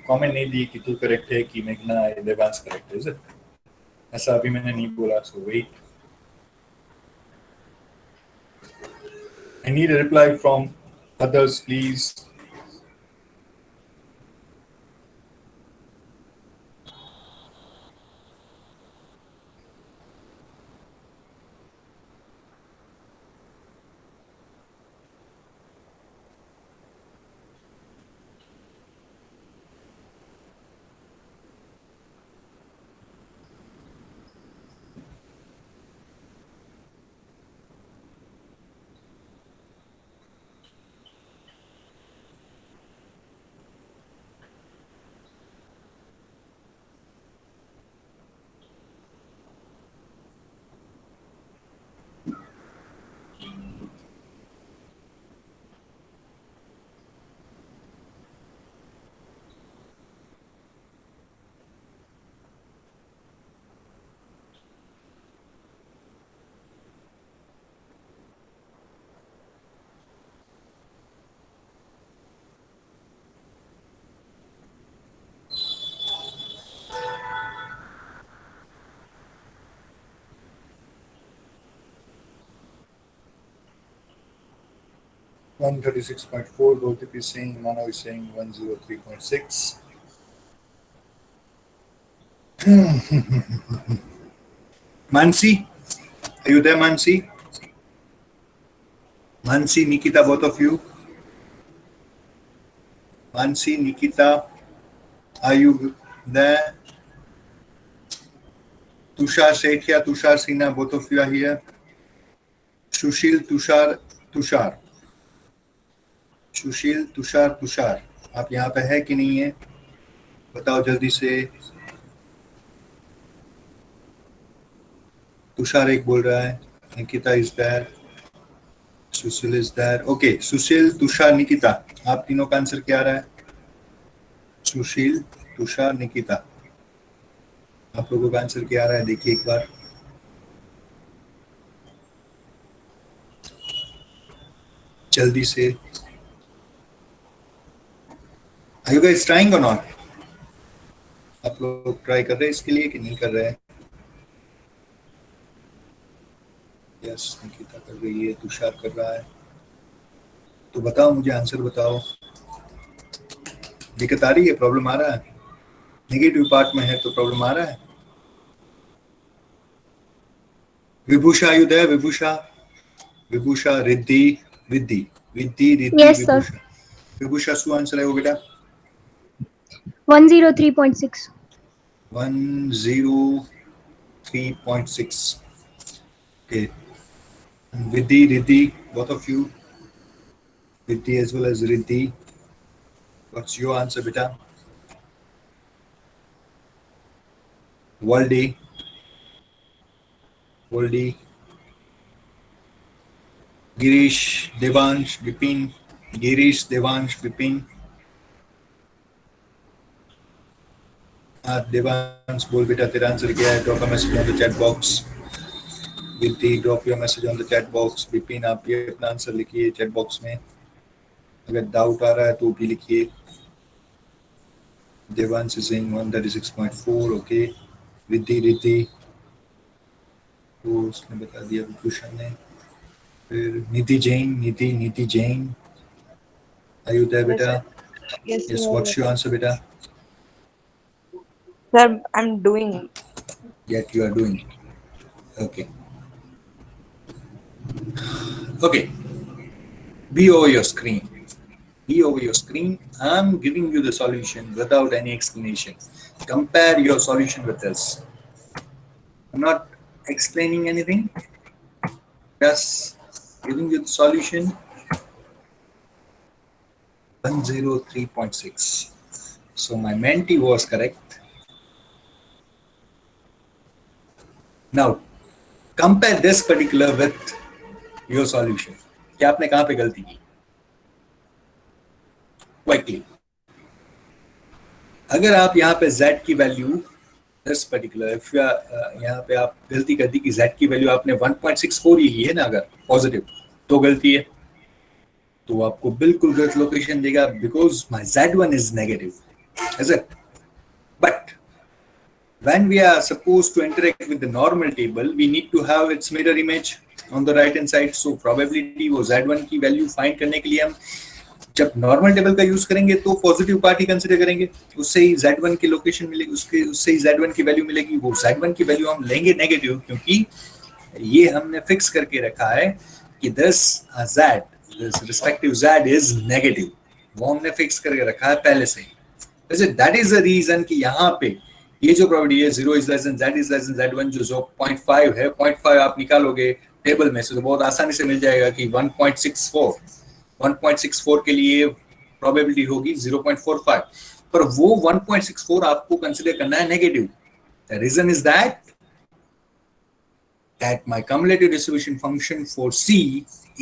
कमेंट नहीं दी कि तू करेक्ट है कि मेघना देवांश करेक्ट है, ऐसा अभी मैंने नहीं बोला। सो wait, I need a reply from others, please. One 136.4, Gautam is saying, Manav is saying 103.6. Mansi, are you there, Mansi? Mansi, Nikita, both of you. Mansi, Nikita, are you there? Tushar Sethia, Tushar Sinha, both of you are here. Sushil, Tushar, Tushar. सुशील, तुषार, आप यहाँ पे है कि नहीं है, बताओ जल्दी से। तुषार एक बोल रहा है, Nikita is there, Sushil is there. Okay, Sushil, Tushar, Nikita, आप तीनों का आंसर क्या आ रहा है? सुशील, तुषार, निकिता, आप लोगों का आंसर क्या आ रहा है, देखिए एक बार। जल्दी से। Are you guys trying or not? आप लोग ट्राई कर रहे हैं इसके लिए कि नहीं कर रहे हैं? यस, निकिता कर रही है, तुषार कर रहा है, तो बताओ मुझे, आंसर बताओ। दिक्कत आ रही है, प्रॉब्लम आ रहा है, नेगेटिव पार्ट में है तो प्रॉब्लम आ रहा है। विभूषा, आयु दया, विभूषा, रिद्धि, Yes, sir. विभूषा શું આન્સર આવ્યો બેટા? 103.6. 103.6. Okay. Riddhi, both of you, Riddhi as well as Riddhi, what's your answer beta? Waldi, Girish, Devansh, Bipin, Devansh, बोल बेटा तेरा आंसर क्या है? Drop a message on the chat box. Viddhi, drop your message on the chat box. Vipin, आप ये अपना आंसर लिखिए चैट बॉक्स में, अगर डाउट आ रहा है तो भी लिखिए। Devansh is saying 136.4, okay. Riddhi तो उसने बता दिया विभूषण ने। फिर निधि Jain are you there beta? Yes, Yes, sir. what's your answer beta? Sir, I'm doing. Yet you are doing. Okay, be over your screen. I'm giving you the solution without any explanation. Compare your solution with this. I'm not explaining anything, just giving you the solution. 103.6. So my mentee was correct. Now compare this particular with your solution. क्या आपने कहाँ पे गलती की? Quickly. अगर आप यहाँ पे z की वैल्यू this particular यहाँ पे आप गलती कर दी कि z की वैल्यू आपने 1.64 ही ली है ना, अगर पॉजिटिव तो गलती है, तो आपको बिल्कुल गलत लोकेशन देगा because my z1 is negative, is it? But when we are supposed to interact with the normal table, we need to have its mirror image on the right hand side. So probability वो z1 की वैल्यू फाइंड करने के लिए हम जब नॉर्मल टेबल का यूज करेंगे तो पॉजिटिव पार्ट ही कंसीडर करेंगे, उससे ही z1 की लोकेशन मिलेगी, उससे ही z1 की वैल्यू मिलेगी। वो z1 की वैल्यू हम लेंगे नेगेटिव, क्योंकि ये हमने फिक्स करके रखा है कि this respective z is negative, वो हमने फिक्स करके रखा है पहले से ही। दैट इज द रीजन कि यहाँ पे ये जो प्रॉपर्टी है 0 is less than z is less than z1 जो 0.5 है, 0.5 आप निकालोगे टेबल में से तो बहुत आसानी से मिल जाएगा कि 1.64 के लिए प्रोबेबिलिटी होगी 0.45, पर वो 1.64 आपको कंसीडर करना है negative. The reason is that my cumulative distribution function for c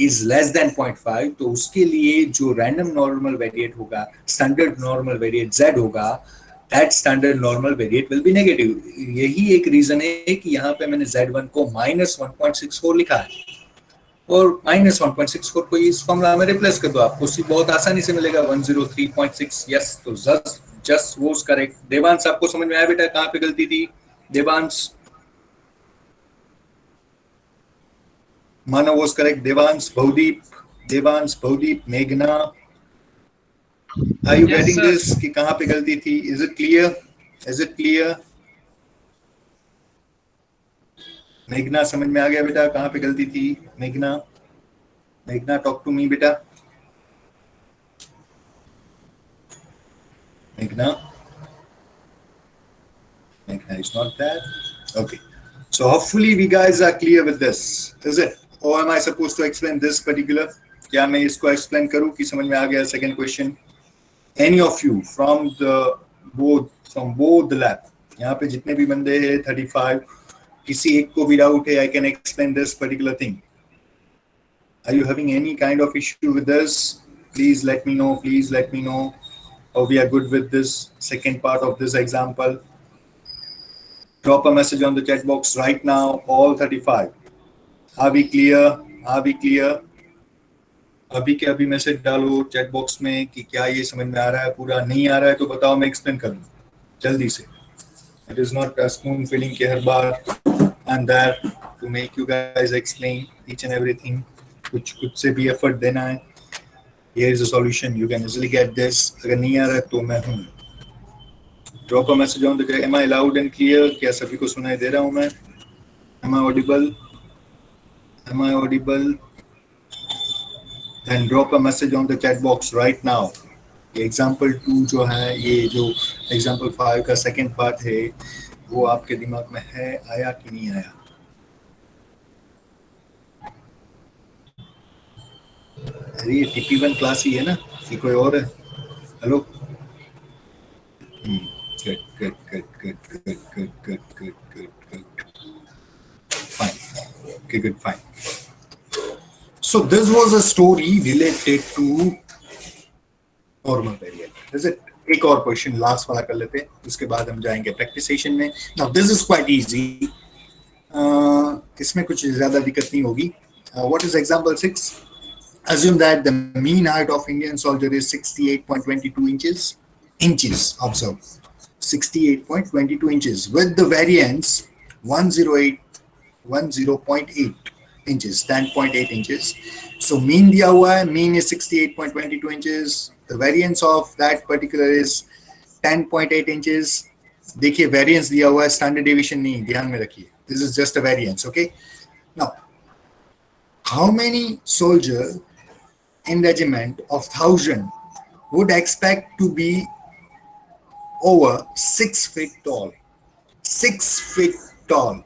is less than 0.5, तो उसके लिए जो रैंडम नॉर्मल वेरिएट होगा, स्टैंडर्ड नॉर्मल वेरिएट z होगा, that standard normal variate will be negative. यही एक रीजन है कि यहाँ पे मैंने z1 को -1.64 लिखा है, और -1.64 को इस फॉर्मूला में रिप्लेस कर दो, आपको सी बहुत आसानी से मिलेगा 103.6। यस, तो जस्ट वॉज करेक्ट। देवांश आपको समझ में आया बेटा कहाँ पे गलती थी? देवांश, मानव वॉज करेक्ट, देवांश भवदीप, मेघना, आर यू गेटिंग दिस कि कहाँ पे गलती थी? Is it clear? मेघना समझ में आ गया बेटा कहाँ पे गलती थी? मेघना टॉक टू मी बेटा। मेघना is not there. Okay, so hopefully we guys are clear with this, is it? Or am I supposed to explain this particular? क्या मैं इसको explain करूँ कि समझ में आ गया? Second question, any of you from both the lab, यहाँ पे जितने भी बंदे हैं 35, किसी एक को भी डाउट है? I can explain this particular thing. Are you having any kind of issue with this? Please let me know. Or we are good with this second part of this example. Drop a message on the chat box right now, all 35. Are we clear? अभी के अभी मैसेज डालो चैट बॉक्स में कि क्या ये समझ में आ रहा है, पूरा नहीं आ रहा है तो बताओ, मैं एक्सप्लेन कर दूँ जल्दी से। It is not a spoon feeding के हर बार I'm there to make you guys explain each and everything. कुछ से भी एफर्ट देना है। Here is a solution, you can easily get this. अगर नहीं आ रहा है तो मैं हूँ। Drop a message on the chat. Am I loud and clear? क्या सभी को सुनाई दे रहा हूँ मैं? Am I audible? Then drop a message on the chat box right now. ये example 2 जो है, ये जो example 5 का second part है, वो आपके दिमाग में है, आया कि नहीं आया? अरे ये TP1 क्लास ही है ना, कि कोई और है? Hello? Good. Fine. So this was a story related to normal variant. Is it? एक और क्वेश्चन लास्ट वाला कर लेते हैं, उसके बाद हम जाएंगे प्रैक्टिस सेशन में। Now this is quite easy. इसमें कुछ ज़्यादा दिक्कत नहीं होगी। What is example 6? Assume that the mean height of Indian soldier is 68.22 inches. Observe. 68.22 inches with the variance 10.8 inches, 10.8 inches. So mean दिया हुआ है, mean is 68.22 inches. The variance of that particular is 10.8 inches. देखिए variance दिया हुआ है, standard deviation नहीं, ध्यान में रखिए. This is just a variance, okay? Now, how many soldiers in regiment of 1,000 would expect to be over 6 feet tall? 6 feet tall.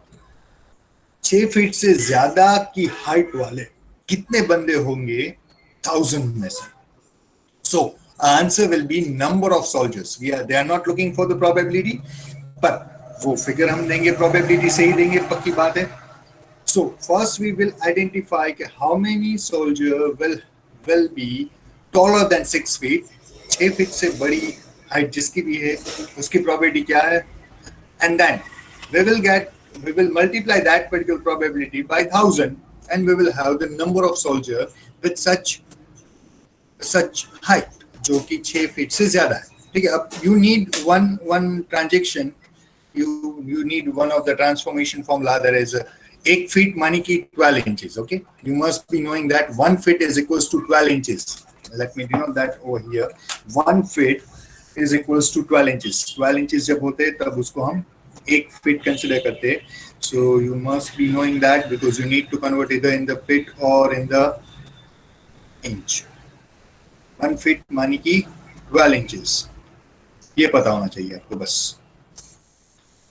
6 feet से ज्यादा की हाइट वाले कितने बंदे होंगे 1000 में से? So answer will be number of soldiers. They are not looking for the probability, but वो फिगर हम देंगे, probability से ही देंगे, पक्की बात है. So first we will identify how many soldier will be taller than 6 feet. 6 feet से बड़ी हाइट जिसकी भी है उसकी probability क्या है? And then we will multiply that particular probability by 1000 and we will have the number of soldier with such height जो कि 6 feet से ज्यादा है. ठीक है, अब you need one transaction, you need one of the transformation formula, that is 1 feet मानी कि 12 inches. Okay, you must be knowing that 1 feet is equals to 12 inches. Let me denote that over here. 1 feet is equals to 12 inches. 12 inches जब होते हैं तब उसको हम 1 feet consider करते हैं. So you must be knowing that because you need to convert either in the feet or in the inch. 1 feet मानी कि 12 inches. ये पता होना चाहिए आपको बस.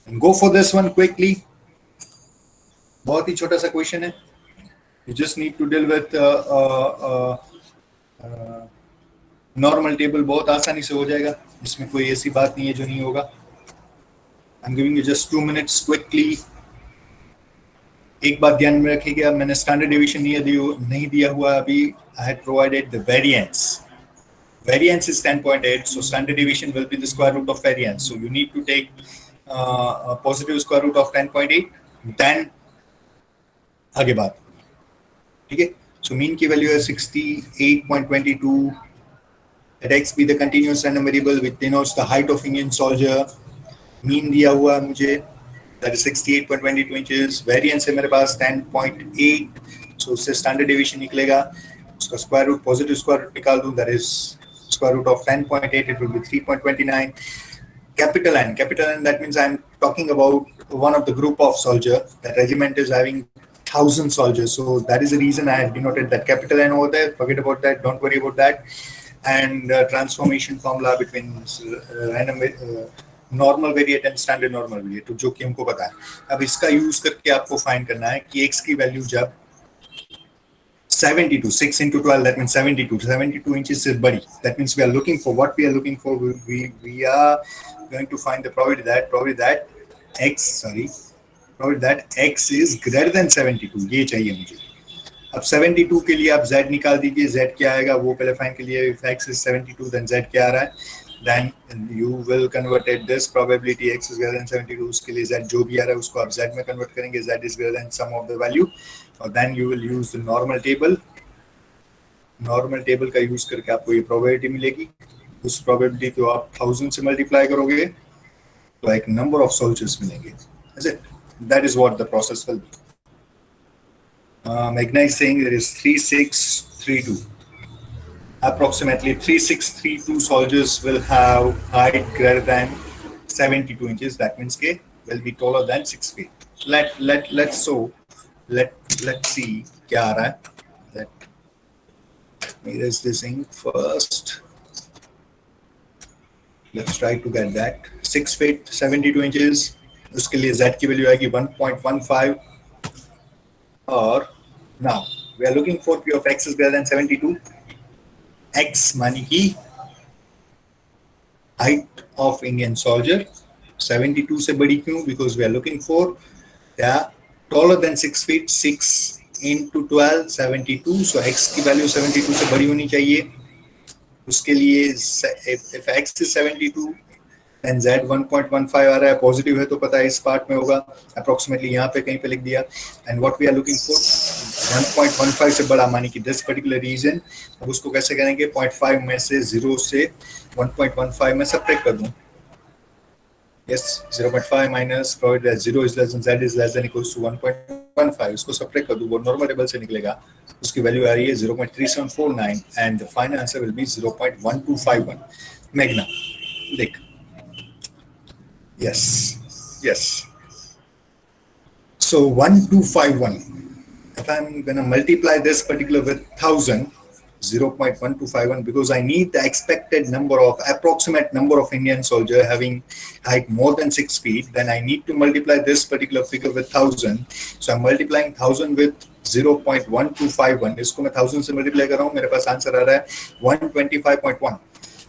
And go for this one quickly. बहुत ही छोटा सा क्वेश्चन है. You just need to deal with normal table. बहुत आसानी से हो जाएगा. इसमें कोई ऐसी बात नहीं है जो नहीं होगा. I'm giving you just 2 minutes quickly. एक बात ध्यान में रखिएगा, मैंने स्टैंडर्ड डिवीजन नहीं दिया हुआ अभी. I had provided the variance. Variance is 10.8, so standard deviation will be the square root of variance. So you need to take a positive square root of 10.8. Then आगे बात. ठीक है. So mean की value है 68.22. Let x be the continuous random variable which denotes the height of Indian soldier. Mean दिया हुआ है मुझे, that is 68.22 inches. Variance है मेरे पास 10.8. So उससे standard deviation निकलेगा. उसका square root, positive square root निकाल दूँ, that is square root of 10.8. It will be 3.29. Capital N, that means I'm talking about one of the group of soldier. That regiment is having 1,000 soldiers. So that is the reason I had denoted that capital N over there. Forget about that. Don't worry about that. And transformation formula between normal variate and standard normal variate, जो कि हमको पता है. अब इसका यूज करके आपको फाइंड करना है कि x की वैल्यू जब 72, 6 into 12, that means 72 inches से बड़ी. That means we are looking for what we are looking for. We are going to find the probability that x is greater than 72. ये चाहिए मुझे. अब 72 के लिए आप z निकाल दीजिए. z क्या आएगा वो पहले फाइंड के लिए. If x is 72, then z क्या आ रहा है? Then you will convert it this probability x is greater than 72. उसके लिए z जो भी आ रहा है उसको आप z में convert करेंगे. z is greater than sum of the value. और then you will use the normal table. Normal table का यूज करके आपको ये probability मिलेगी. उस probability को आप 1000 से multiply करोगे तो एक number of soldiers मिलेंगे. Is it? That is what the process will be. Magna is saying there is 3632. Approximately 3632 soldiers will have height greater than 72 inches. That means K will be taller than 6 feet. Let's see क्या आ रहा है. Let me erase this thing first. Let's try to get that. 6 feet 72 inches. उसके लिए z की वैल्यू आएगी 1.15. और now we are looking for P of x is greater than 72. x मानी कि height of Indian soldier 72 से बड़ी क्यों? Because we are looking for taller than 6 feet. 6 into 12 72. So x की वैल्यू 72 से बड़ी होनी चाहिए. उसके लिए if x is 72 and z 1.15 आ रहा है, पॉजिटिव है तो पता है इस पार्ट में होगा. अप्रोक्सीमेटली यहाँ पे कहीं पे लिख दिया. And what we are looking for 1.15 से बड़ा मानी कि दिस पर्टिकुलर रीजन. अब उसको कैसे करेंगे? 0.5 में से 0 से 1.15 में सब्ट्रैक्ट कर दूं. Yes, 0.5 minus provided that 0 is less than z is less than equals to 1.15. इसको सब्ट्रैक्ट कर दूं, वो नॉर्मल टेबल से निकलेगा, उसकी वैल्यू आ रही है 0.3749 and the final answer will be 0.1251. मेघना देख, yes, so 1251, if I'm gonna multiply this particular with 1000, 0.1251, because I need the expected number of approximate number of Indian soldier having height more than 6 feet, then I need to multiply this particular figure with 1000. So I'm multiplying 1000 with 0.1251. इसको मैं 1000 से multiply कर रहा हूँ, मेरे पास आंसर आ रहा है 125.1.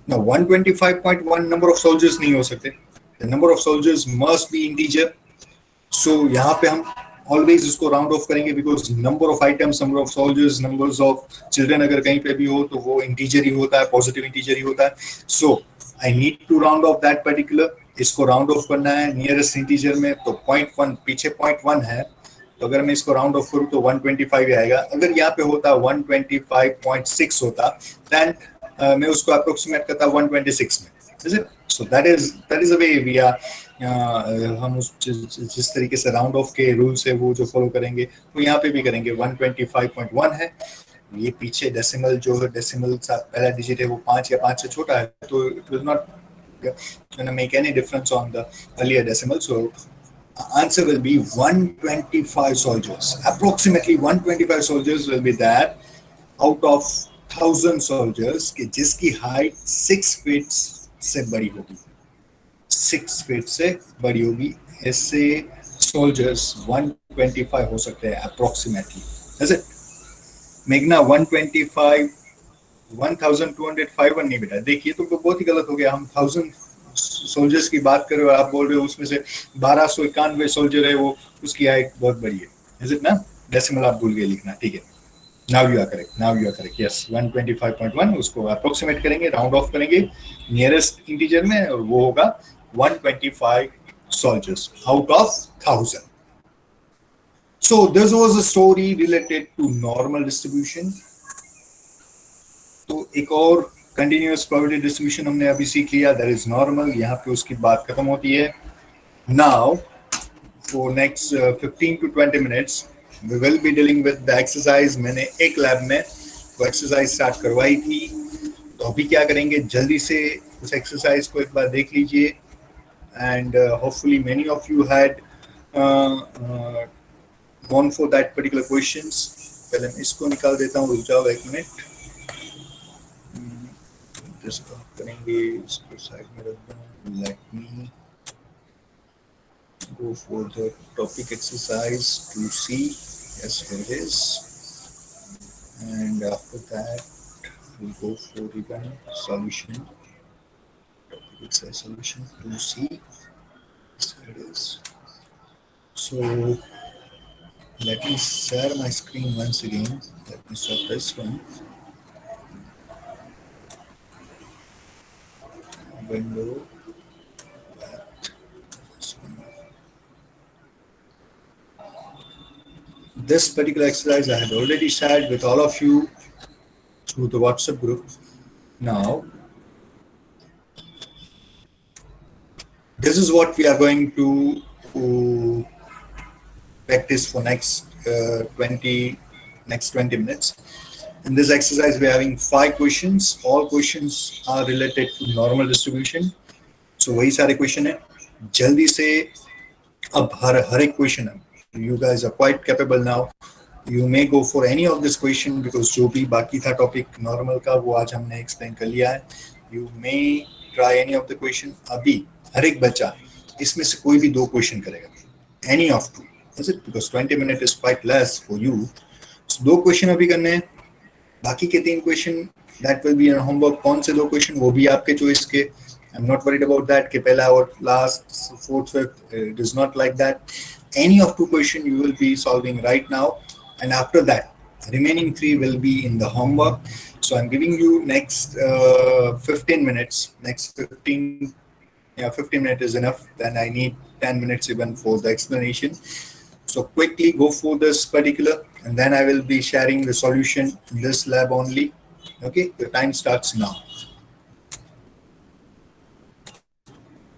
Now 125.1 number of soldiers नहीं हो सकते. The number of soldiers must be integer. So यहाँ पे हम always इसको round off करेंगे because number of items, number of soldiers, numbers of children अगर कहीं पे भी हो तो वो integer ही होता है, positive integer ही होता है. So I need to round off that particular. इसको round off करना है nearest integer में, तो 0.1 पीछे 0.1 है, तो अगर मैं इसको round off करूँ तो 125 आएगा. अगर यहाँ पे होता 125.6 होता, then मैं उसको approximate करता 126 में. Is it? So that is the way we are. हम उस जिस तरीके से राउंड ऑफ के रूल से वो जो फॉलो करेंगे वो यहाँ पे भी करेंगे. 125.1 है, ये पीछे डेसिमल जो है, डेसिमल पहला डिजिट है वो 5 या 5 से छोटा है, तो it will not make any difference on the earlier decimal. So answer will be 125 soldiers. Approximately 125 soldiers will be that out of 1000 soldiers कि जिसकी हाइट 6 फीट से बड़ी होगी, 6 फीट से बड़ी होगी. ऐसे सोल्जर्स 125 हो सकते हैं अप्रोक्सीमेटली. इज इट मेघना? 125 1251 नहीं बेटा, देखिए तुमको बहुत ही गलत हो गया. हम 1000 सोल्जर्स की बात कर रहे हो, आप बोल रहे हो उसमें से 1291 सोल्जर है, वो उसकी हाइट बहुत बड़ी है. इज इट ना? डेसिमल आप भूल गए लिखना. ठीक है, now you are correct. Yes, 125.1 उसको अप्रोक्सीमेट करेंगे, राउंड ऑफ करेंगे नियरेस्ट इंटीजर में, और वो होगा 125 soldiers out of 1000. So this was a story related to normal distribution. तो एक और continuous probability distribution हमने अभी सीख लिया, that is normal. यहाँ पे उसकी बात खत्म होती है. Now for next 15 to 20 minutes we will be dealing with the exercise. मैंने एक लैब में वो एक्सरसाइज स्टार्ट करवाई थी, तो अभी क्या करेंगे, जल्दी से उस एक्सरसाइज को एक बार देख लीजिए. And hopefully many of you had gone for that particular questions. पहले मैं इसको निकाल देता हूँ, रुक जाओ एक मिनट. इसको करेंगे, इसको साइड में रख दूँ. Let me go for the topic exercise 2C. Yes, here it is. And after that we'll go for even solution. It's a solution 2C. So it is. So let me share my screen once again. Let me stop this one. Window. This particular exercise I had already shared with all of you through the WhatsApp group. Now, this is what we are going to practice for next 20 minutes. In this exercise, we are having 5 questions. All questions are related to normal distribution. So वही सारे question है. जल्दी से अब हर एक question है. You guys are quite capable now. You may go for any of this question because जो भी बाकी था topic normal का वो आज हमने explain कर लिया है. You may try any of the question. अभी हर एक बच्चा इसमें से कोई भी 2 क्वेश्चन करेगा, any of 2, is it? Because 20 minutes is quite less for you. So 2 question अभी करने हैं, बाकी के 3 question that will be in homework. कौन से 2 क्वेश्चन वो भी आपके चॉइस के. I'm not worried about that कि पहला और last, 4th, 5th. It is not like that. Any of 2 questions you will be solving right now, and after that remaining 3 will be in the homework. So I'm giving you next 15 minutes. Next 15 minutes is enough. Then I need 10 minutes even for the explanation. So quickly go for this particular, and then I will be sharing the solution in this lab only. Okay, the time starts now.